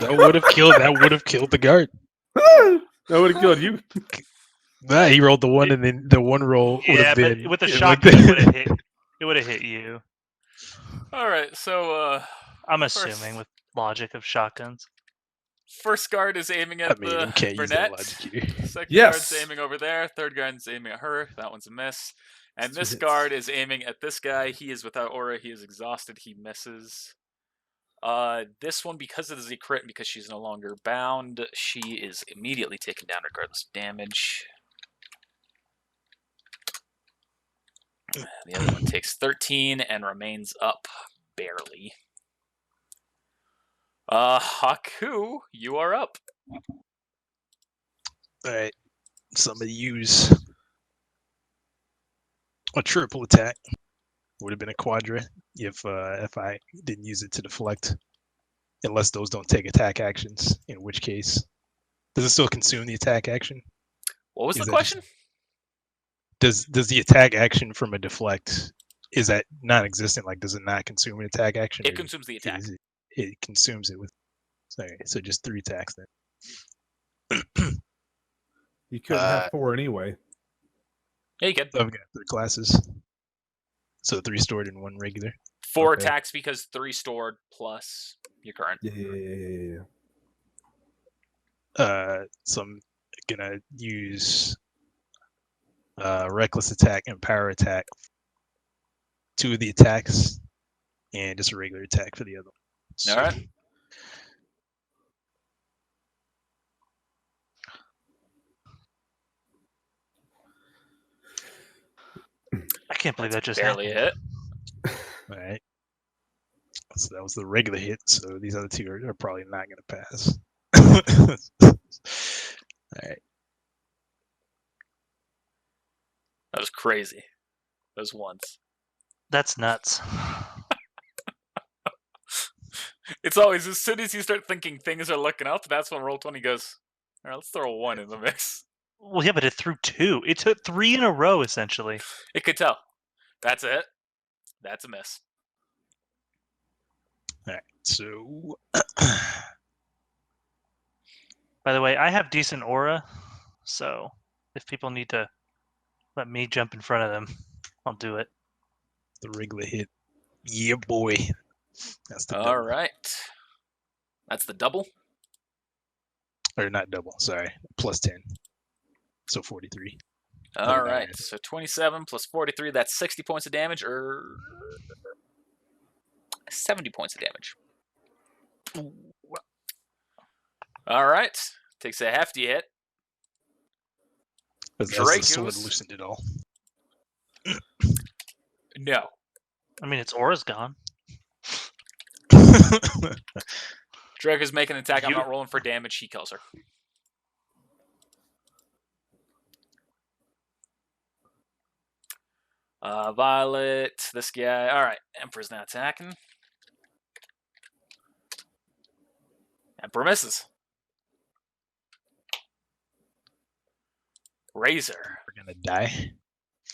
That would have killed the guard. That would have killed you. Nah, he rolled the one, and then the one roll would Yeah, have been. but with the it shotgun, it would have hit. It would have hit you. All right, so I'm First- assuming with logic of shotguns. first guard is aiming I at mean, the you can't use that brunette. logic here. Second Yes. guard's aiming over there. Third guard's aiming at her. That one's a miss. And Two this hits. guard is aiming at this guy. He is without aura. He is exhausted. He misses. This one, because it is a crit and because she's no longer bound, she is immediately taken down regardless of damage. The other one takes 13 and remains up barely. Haku, you are up. All right, somebody use a triple attack. Would have been a quadra if I didn't use it to deflect, unless those don't take attack actions. In which case, does it still consume the attack action? What was Is the that just- question? Does the attack action from a deflect, is that non-existent? Like, does it not consume an attack action? It or consumes the attack. it consumes it with. Sorry, so just 3 attacks then. You couldn't have 4 anyway. Yeah, you can. I've got 3 classes, so 3 stored and 1 regular. 4 Okay. attacks because 3 stored plus your current. Yeah. So I'm gonna use reckless attack and power attack. 2 of the attacks, and just a regular attack for the other one. So, All right. I can't believe that just Barely happened. hit. all right. So that was the regular hit. So these other 2 are probably not gonna pass. All right. That was crazy. Those ones. That's nuts. It's always as soon as you start thinking things are looking up, that's when Roll20 goes, all right, let's throw a 1 in the mix. Well, yeah, but it threw 2. It took 3 in a row, essentially. It could tell. That's a hit. That's a miss. All right. So By the way, I have decent aura, so if people need to let me jump in front of them, I'll do it. the regular hit. Yeah, boy. That's the All double. right. That's the double. Or not double. Sorry, plus 10. So 43. All no, right. no. So 27 plus 43, that's 60 points of damage, or 70 points of damage. All right. Takes a hefty hit. As the sword Draco's- loosened it all. No. I mean, its aura's gone. Draco's making an attack. I'm You- not rolling for damage. He kills her. Violet, this guy. All right. Emperor's now attacking. Emperor misses. Razor. We're gonna die.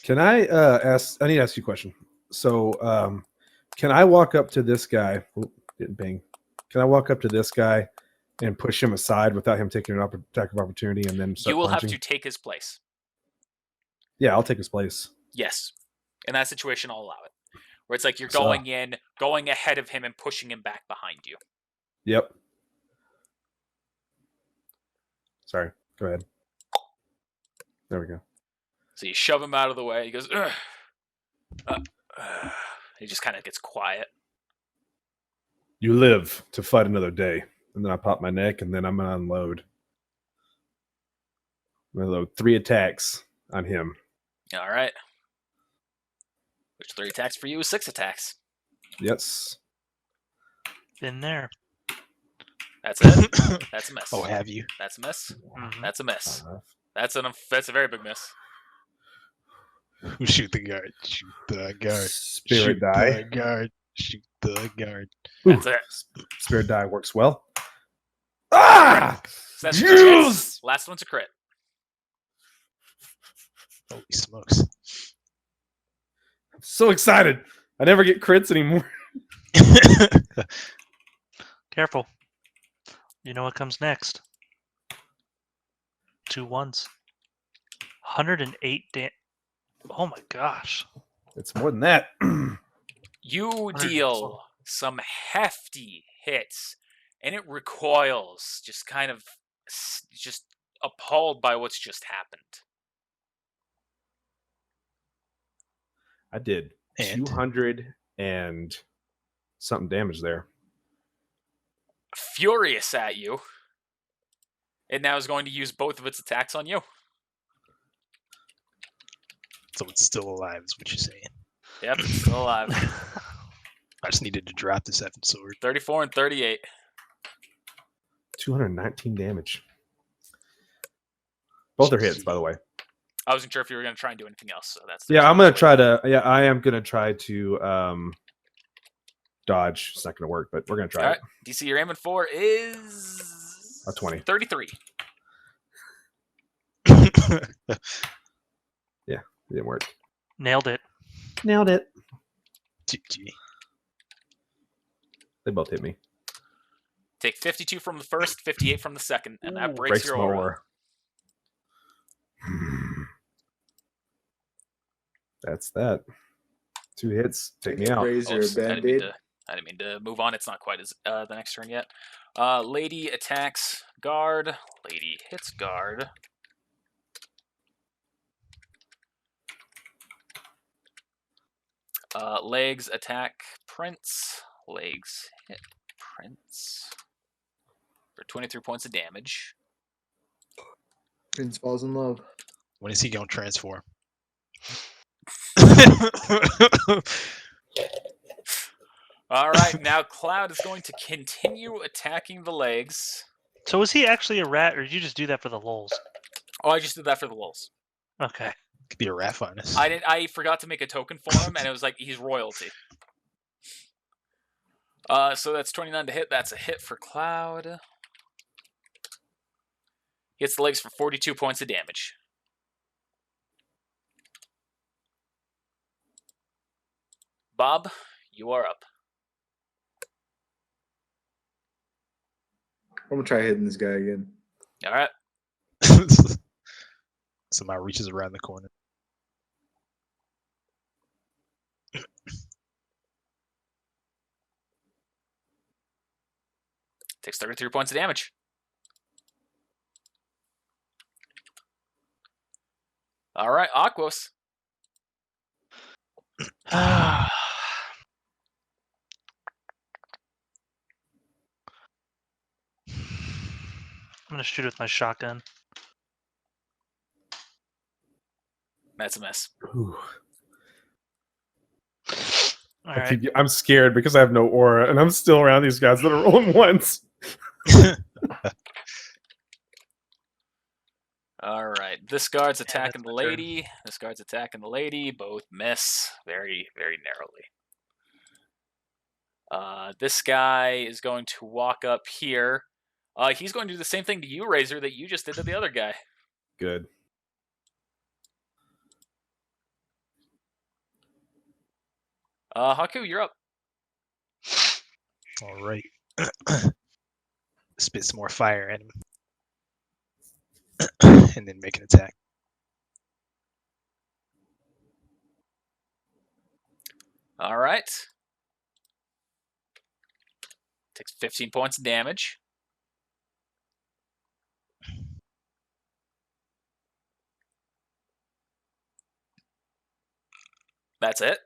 Can I ask? I need to ask you a question. So, Can I walk up to this guy? Oop, didn't ping. Can I walk up to this guy and push him aside without him taking an attack of opportunity and then start You will punching? have to take his place. Yeah, I'll take his place. Yes. In that situation, I'll allow it. Where it's like you're So- going in, going ahead of him, and pushing him back behind you. Yep. Sorry. Go ahead. There we go. So you shove him out of the way. He goes, ugh. He just kind of gets quiet. You live to fight another day. And then I pop my neck, and then I'm going to unload. I'm going to load 3 attacks on him. All right. Which 3 attacks for you is 6 attacks. Yes. Been there. That's it. That's a miss. Oh, have you? That's a miss. Mhm. That's a miss. 5. That's a very big miss. Who shoot the guard? Shoot the guard. Spirit Shoot die. the guard. Shoot the guard. That's Ooh, it. Spirit die works well. Ah! So that's Yes! Last one's a crit. Holy smokes. I'm so excited. I never get crits anymore. Careful. You know what comes next. 2 1s. 108 Oh my gosh. It's more than that. You deal some hefty hits, and it recoils, just kind of just appalled by what's just happened. I did And? 200 and something damage there. Furious at you. It now is going to use both of its attacks on you. So it's still alive, is what you're saying. Yep, it's still alive. I just needed to drop this effing sword. 34 and 38. 219 damage. Both are hits, by the way. I wasn't sure if you were going to try and do anything else, so that's Yeah, I'm gonna try to. Yeah, I am gonna try to dodge. It's not gonna work, but we're gonna try All it. right, DC you're aiming for is A 20. 33. It didn't work. Nailed it. Nailed it. GG. They both hit me. Take 52 from the first, 58 from the second, and that breaks your my aura. aura. That's that. 2 hits. Take me out. Razor, Oops, Band-Aid. I didn't mean to move on. It's not quite as the next turn yet. Lady attacks guard. Lady hits guard. Legs attack prince. Legs hit prince for 23 points of damage. Prince falls in love. When is he going to transform? All right, now Cloud is going to continue attacking the legs. So was he actually a rat, or did you just do that for the lulz? Oh, I just did that for the lulz. Okay. Could be a rat finest. I forgot to make a token for him, and it was like he's royalty. So that's 29 to hit. That's a hit for Cloud. Hits the legs for 42 points of damage. Bob, you are up. I'm gonna try hitting this guy again. All right. Somebody reaches around the corner. Takes 33 points of damage. All right, Aquos. I'm gonna shoot with my shotgun. That's a miss. Ooh. All right. I'm scared because I have no aura, and I'm still around these guys that are rolling ones. All right. This guard's Yeah, attacking that's the my turn. lady. This guard's attacking the lady. Both miss very, very narrowly. This guy is going to walk up here. He's going to do the same thing to you, Razor, that you just did to the other guy. Good. Haku, you're up. All right. Spit some more fire at him. And then make an attack. All right. Takes 15 points of damage. That's it.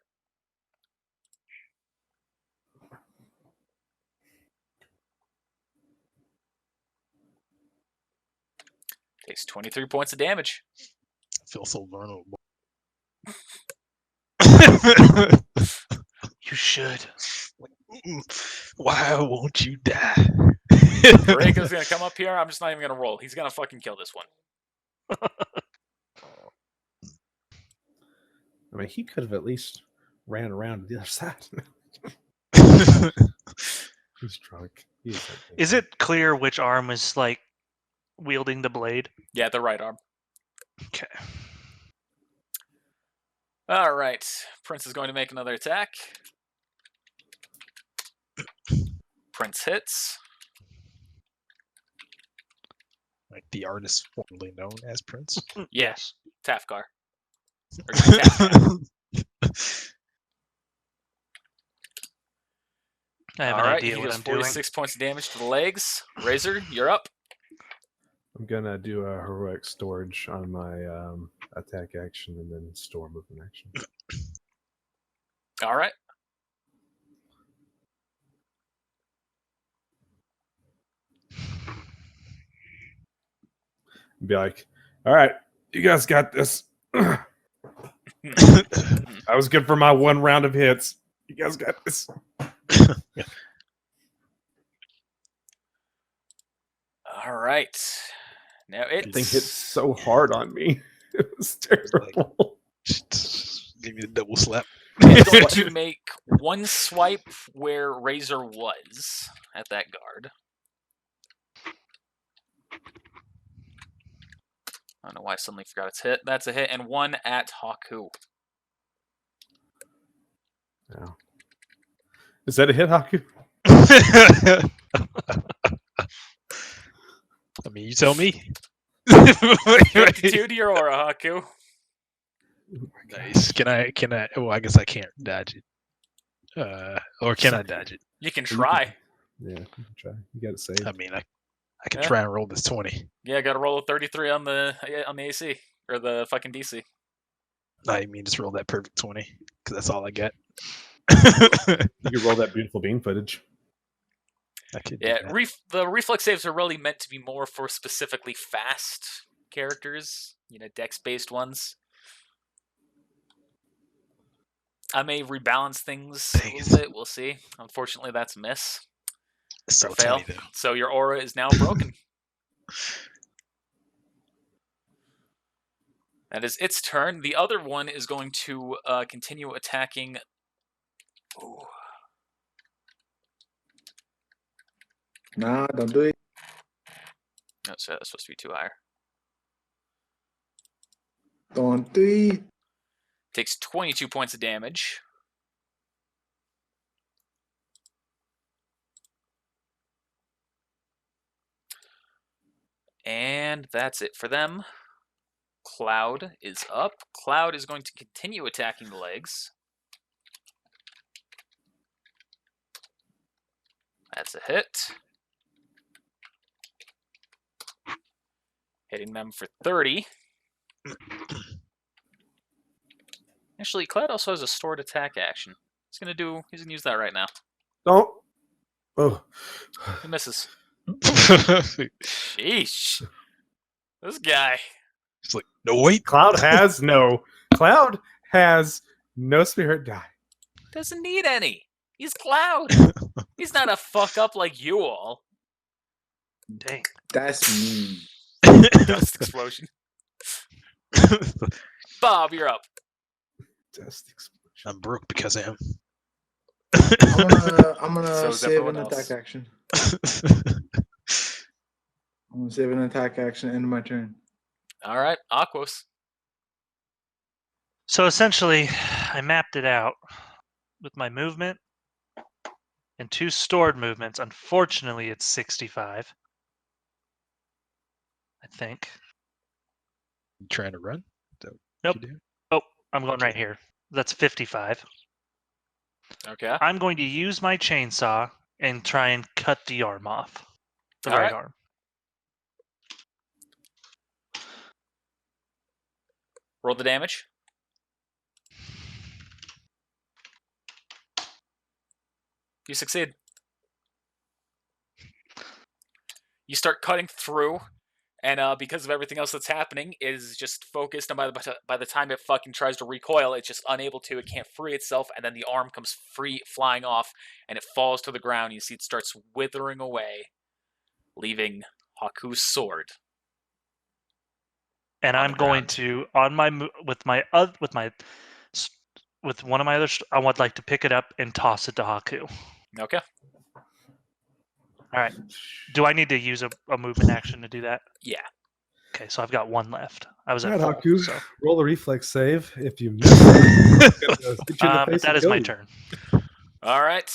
Takes 23 points of damage. I feel so vulnerable. You should. Why won't you die? Draco's gonna come up here. I'm just not even gonna roll. He's gonna fucking kill this one. I mean, he could have at least ran around to the other side. He's drunk. Is it clear which arm is like wielding the blade? Yeah, the right arm. Okay. All right. Prince is going to make another attack. Prince hits. Like the artist formerly known as Prince. Yes. Tafkar. Or Tafkar. I have All an right, idea he what does I'm doing. 46 points of damage to the legs. Razor, you're up. I'm gonna do a heroic storage on my attack action and then store movement action. All right. Be like, all right, you guys got this. I was good for my one round of hits. You guys got this. All right. Now That thing it's hit so hard on me. It was terrible. Give me the double slap. it's going to make one swipe where Razor was at that guard. I don't know why I suddenly forgot it's hit. That's a hit, and one at Haku. Yeah. Is that a hit, Haku? I mean, you tell me. 52 to your aura, Haku. Nice. Can I? Well, I guess I can't dodge it. Or can I dodge it? You can try. Yeah, you can try. You got to save. I mean, I can Yeah. try and roll this 20. Yeah, got to roll a 33 on the AC or the fucking DC. I mean, just roll that perfect 20 because that's all I get. You can roll that beautiful beam footage. I could do Yeah, that. the reflex saves are really meant to be more for specifically fast characters, dex-based ones. I may rebalance things a little bit. We'll see. Unfortunately, that's a miss. It's so Or fail. tiny, though. So your aura is now broken. That is its turn. The other one is going to continue attacking. Ooh. Nah, don't do it. No, so that's supposed to be too higher. Don't do it. Takes 22 points of damage. And that's it for them. Cloud is up. Cloud is going to continue attacking the legs. That's a hit. Hitting them for 30. Actually, Cloud also has a stored attack action. He's gonna use that right now. Don't. Oh. He misses. Sheesh. This guy. It's like, no, wait. Cloud has no spirit die. Doesn't need any. He's Cloud. He's not a fuck up like you all. Dang. That's mean. Dust explosion. Bob, you're up. Dust explosion. I'm broke because I am. I'm gonna So is save an everyone else. attack action. I'm gonna save an attack action. End of my turn. All right, Aquos. So essentially, I mapped it out with my movement. and 2 stored movements. Unfortunately, it's 65. I think. You trying to run? Is that what Nope. you do? Oh, I'm going right Okay. here. That's 55. Okay. I'm going to use my chainsaw and try and cut the arm off. The All right right. arm. Roll the damage. You succeed. You start cutting through, and because of everything else that's happening, it is just focused, and by the time it fucking tries to recoil, it's just unable to. It can't free itself, and then the arm comes free, flying off, and it falls to the ground. You see it starts withering away, leaving Haku's sword. And On I'm the going ground. to with one of my other. I would like to pick it up and toss it to Haku. Okay. All right. Do I need to use a movement action to do that? Yeah. Okay, so I've got 1 left. I was All at right, full, Haku, so roll a reflex save. If you miss, it's gonna hit you in the but face that and is my kill you. turn. All right.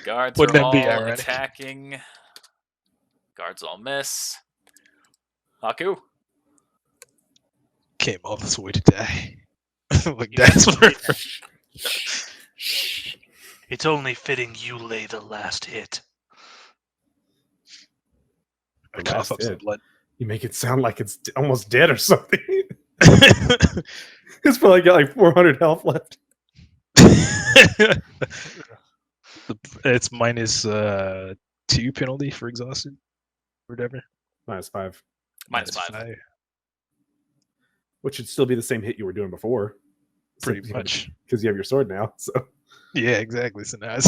Guards Wouldn't are that be all ironic? attacking. Guards all miss. Haku. Came all this way to die. Like You guys that's can where. read that. It's only fitting you lay the last hit. I The cough last up some hit. blood. You make it sound like it's almost dead or something. It's probably got like 400 health left. It's minus 2 penalty for exhausted, whatever. -5, -5. which should still be the same hit you were doing before. Pretty much. because you have your sword now. So Yeah, exactly. So now it's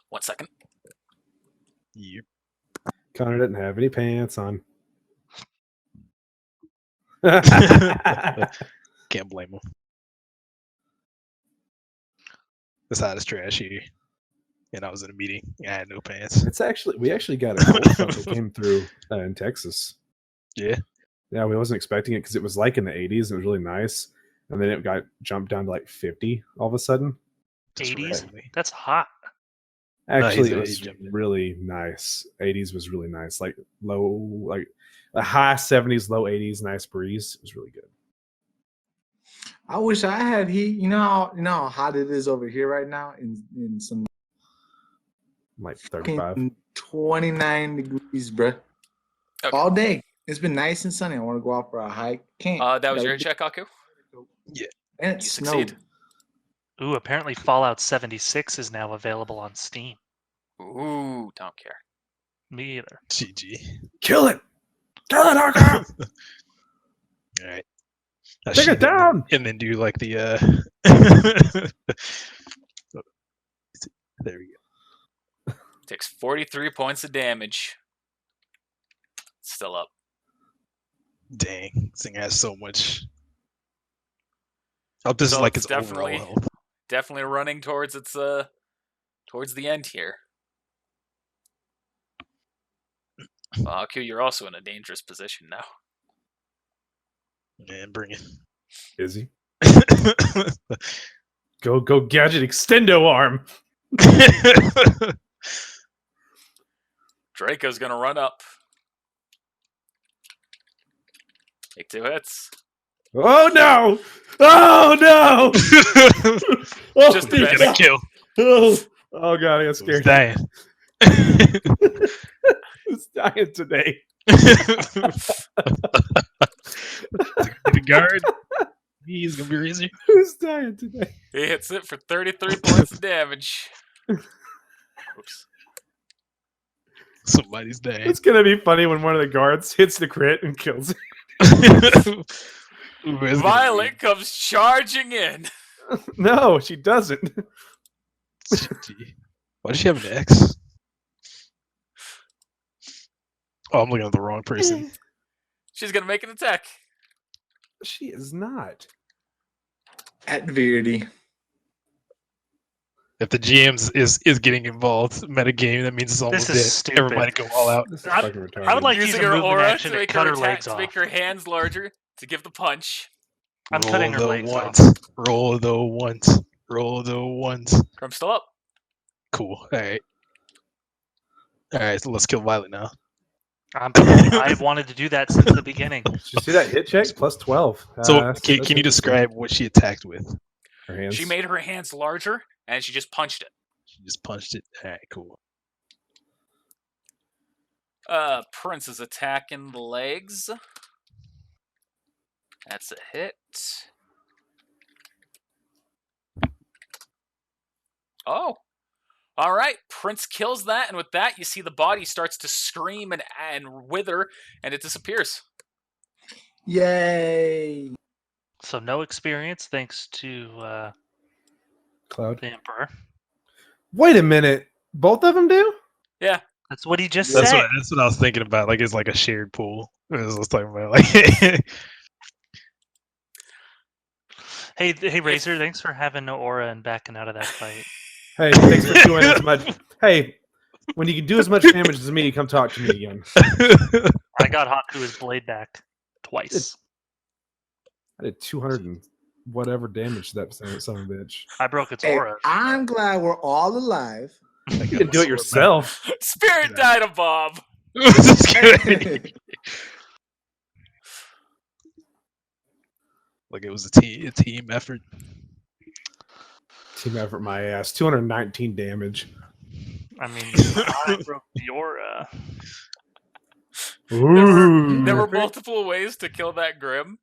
1 second. Yep. Connor didn't have any pants on. Can't blame him. This hot is trash here. And I was in a meeting. I had no pants. We actually got a cold front that came through in Texas. Yeah. Yeah, we wasn't expecting it because it was like in the 80s. And it was really nice, and then it got jumped down to like 50 all of a sudden. Just 80s? randomly. That's hot. Actually, No, it he was jumped in. really nice. 80s was really nice, like a high 70s, low 80s, nice breeze. It was really good. I wish I had heat. You know how hot it is over here right now in some Like 35. 29 degrees, bruh. Okay. All day. It's been nice and sunny. I want to go out for a hike. Can't. That was Gotta your get- check, Haku? And it You snowed. succeed. Ooh, apparently Fallout 76 is now available on Steam. Ooh, don't care. Me either. GG. Kill it! Kill it, Arkham! All right. Take it down! And then do like the there we go. Takes 43 points of damage. Still up. Dang, this thing has so much. Oh, this So is like it's its overall definitely- health. Definitely running towards its towards the end here. Well, Haku, you're also in a dangerous position now. Man, bring Is he? it. Go gadget extendo arm. Draco's gonna run up. Take 2 hits. Oh no! Oh no! Oh, Just the You best. get a kill. oh god, I got Who's scared. dying? Who's dying today? The guard. He's gonna be easy. Who's dying today? He hits it for 33 points of damage. Oops. Somebody's dying. It's gonna be funny when one of the guards hits the crit and kills it. Ooh, it's gonna Violet comes charging in. No, she doesn't. be- GG. Why does she have an X? Oh, I'm looking at the wrong person. She's gonna make an attack. She is not. At Verity. If the GM is getting involved metagame, that means it's almost is dead. stupid. Everybody go all out. This is I- fucking retarded. I would like to use Using a her movement aura action to to make cut her her legs to off. make her hands larger to give the punch. I'm roll cutting her the legs off. ones. Roll the ones. Roll the ones. Grim's still up. Cool. All right. All right. So let's kill Violet now. I've wanted to do that since the beginning. Did you see that hit check? Plus 12. So That's can you interesting. describe what she attacked with? Her hands. She made her hands larger, and she just punched it. She just punched it. All right. Cool. Prince is attacking the legs. That's a hit. Oh. All right. Prince kills that, and with that, you see the body starts to scream and wither, and it disappears. Yay! So no experience thanks to Cloud. the Emperor. Wait a minute. Both of them do? Yeah. That's what he just That's said. what I was thinking about. Like it's like a shared pool. I was talking about like. Hey, Razor, thanks for having no aura and backing out of that fight. Hey, thanks for doing as much. Hey, when you can do as much damage as me, come talk to me again. I got Haku's blade back twice. I did 200 and whatever damage to that son of a bitch. I broke its Hey, aura. I'm glad we're all alive. You can do it yourself. Spirit Yeah. Dynabomb. Like it was a team effort. Team effort, my ass. 219 damage. I mean, I broke the aura. Ooh. There were multiple ways to kill that Grim,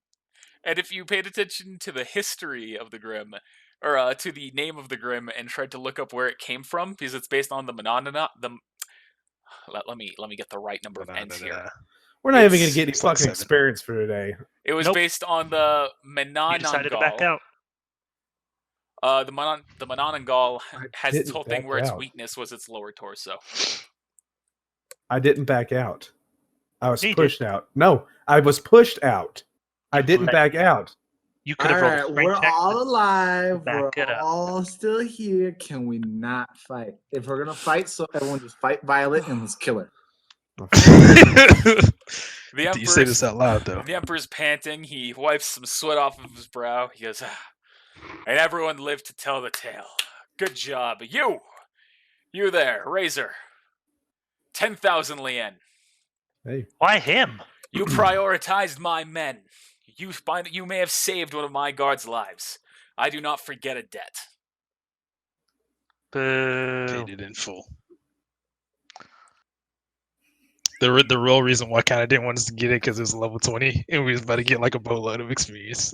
and if you paid attention to the history of the Grim, or to the name of the Grim, and tried to look up where it came from, because it's based on the Mononana. Let me get the right number of ends here. We're not even going It's- to get any it's like fucking 7. experience for today. It was Nope. based on the You decided to back Menanangal. out. The Menanangal I has its didn't whole thing back where its out. weakness was its lower torso. I didn't back out. I was Yeah, you pushed out. No, I was pushed out. I You didn't let- back out. You could All have rolled a right, strength we're check. all alive. back We're it up. all still here. Can we not fight? If we're gonna fight, so everyone just fight Violet and let's kill her. The Do you say Emperor's, this out loud though? the Emperor's panting. He wipes some sweat off of his brow. He goes, and everyone lived to tell the tale. Good job. You there, Razor. 10,000 Lien. Hey, Why him? You prioritized my men. You may have saved one of my guards' lives. I do not forget a debt. Boo. Paid it in full. The real reason why I kind of didn't want us to get it because it was level 20 and we was about to get like a boatload of experience.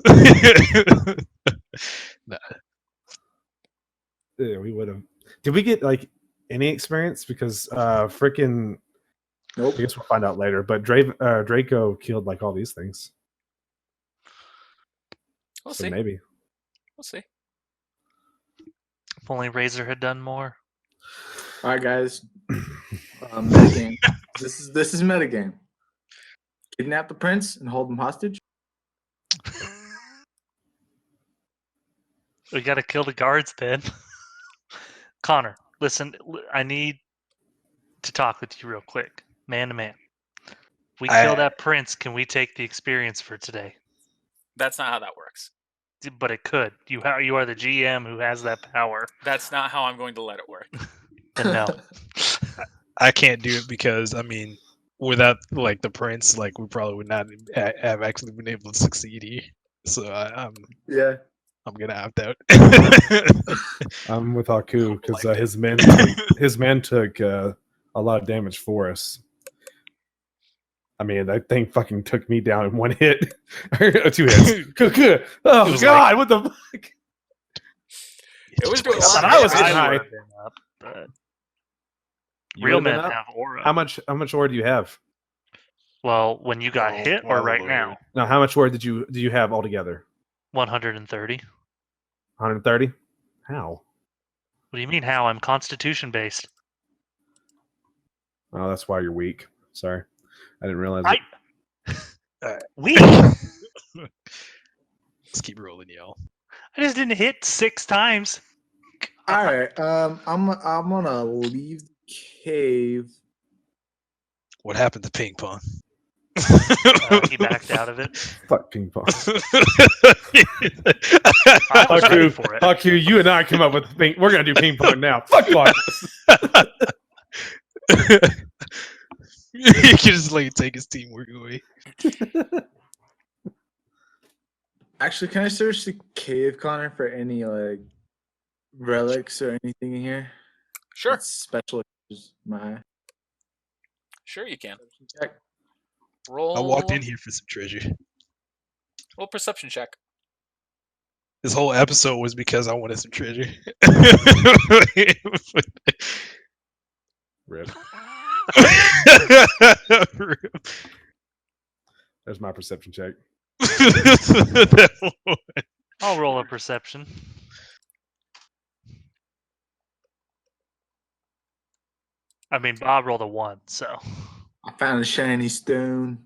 Nah. yeah, we would have. Did we get like any experience? Because freaking. Nope. I guess we'll find out later. But Draco killed like all these things. We'll So see. maybe. We'll see. If only Razor had done more. All right, guys. Metagame. This is metagame. Kidnap the prince and hold him hostage. We gotta kill the guards, Ben. Connor, listen, I need to talk with you real quick, man to man. We kill that prince, can we take the experience for today? That's not how that works. But it could. You are the GM who has that power. That's not how I'm going to let it work. Then no. I can't do it because I mean, without like the prince, like we probably would not have actually been able to succeed here. So I'm Yeah. gonna opt out. I'm with Haku because Like his men took a lot of damage for us. I mean, that thing fucking took me down in one hit, or 2 hits. Oh was God, what the fuck? It was doing a I lot thought of I was damage. getting high. would've been up, but You real would've been men up? have aura. How much aura do you have? Well, when you got Oh, hit my or right lord. now? No, how much aura do you have altogether? 130. 130. How? What do you mean how? I'm constitution based. Oh, that's why you're weak. Sorry, I didn't realize it. Weak. Let's keep rolling, y'all. I just didn't hit 6 times. All right. I'm gonna leave the cave. What happened to ping pong? He backed out of it. Fuck ping pong. I was ready Haku, for it. Haku, you and I come up with ping. We're gonna do ping pong now. Fuck pong. You can just like take his teamwork away. Actually, can I search the cave, Connor, for any like relics or anything in here? Sure. It's special. My Sure you can. check. Roll. I walked in here for some treasure. Roll perception check. This whole episode was because I wanted some treasure. Rip. There's my perception check. I'll roll a perception. I mean, Bob rolled a 1, so. I found a shiny stone.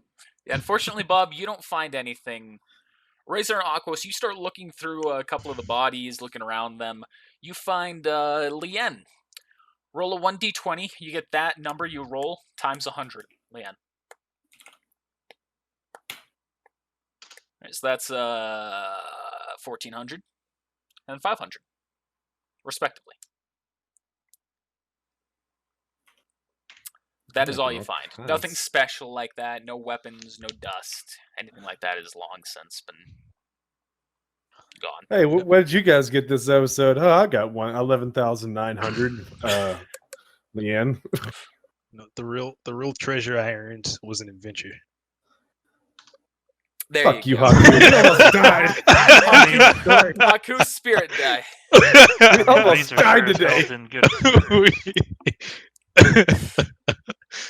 Yeah, unfortunately, Bob, you don't find anything. Razor and Aquos, you start looking through a couple of the bodies, looking around them. You find Lien. Roll a 1d20. You get that number you roll times 100, Lien. Right, so that's 1,400 and 500, respectively. That is all you find. Nothing special like that. No weapons, no dust. Anything like that is long since been gone. Hey, what did you guys get this episode? Oh, I got 11,900. Leanne. No, the real treasure I earned was an adventure. There Fuck you, go. Haku. We almost died. Haku's spirit die. We almost Razor died sure today. felt in good.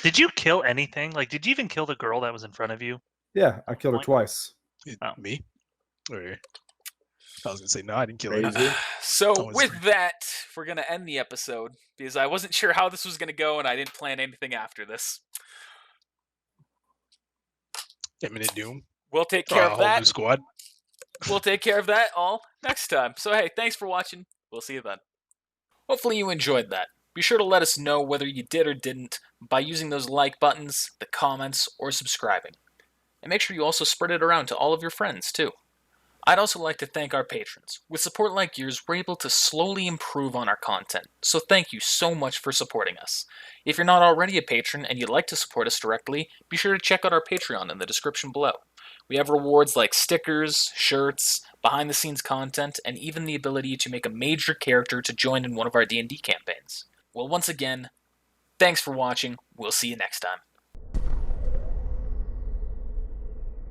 Did you kill anything? Like, did you even kill the girl that was in front of you? Yeah, I killed her twice. Oh. Me? Or I was gonna say no, I didn't kill her. Crazy. So That was with great. that, we're gonna end the episode because I wasn't sure how this was gonna go and I didn't plan anything after this. Imminent doom. We'll take care of Whole new that. squad. We'll take care of that all next time. So hey, thanks for watching. We'll see you then. Hopefully you enjoyed that. Be sure to let us know whether you did or didn't by using those like buttons, the comments, or subscribing. And make sure you also spread it around to all of your friends too. I'd also like to thank our patrons. With support like yours, we're able to slowly improve on our content, so thank you so much for supporting us. If you're not already a patron and you'd like to support us directly, be sure to check out our Patreon in the description below. We have rewards like stickers, shirts, behind-the-scenes content, and even the ability to make a major character to join in one of our D&D campaigns. Well, once again, thanks for watching. We'll see you next time.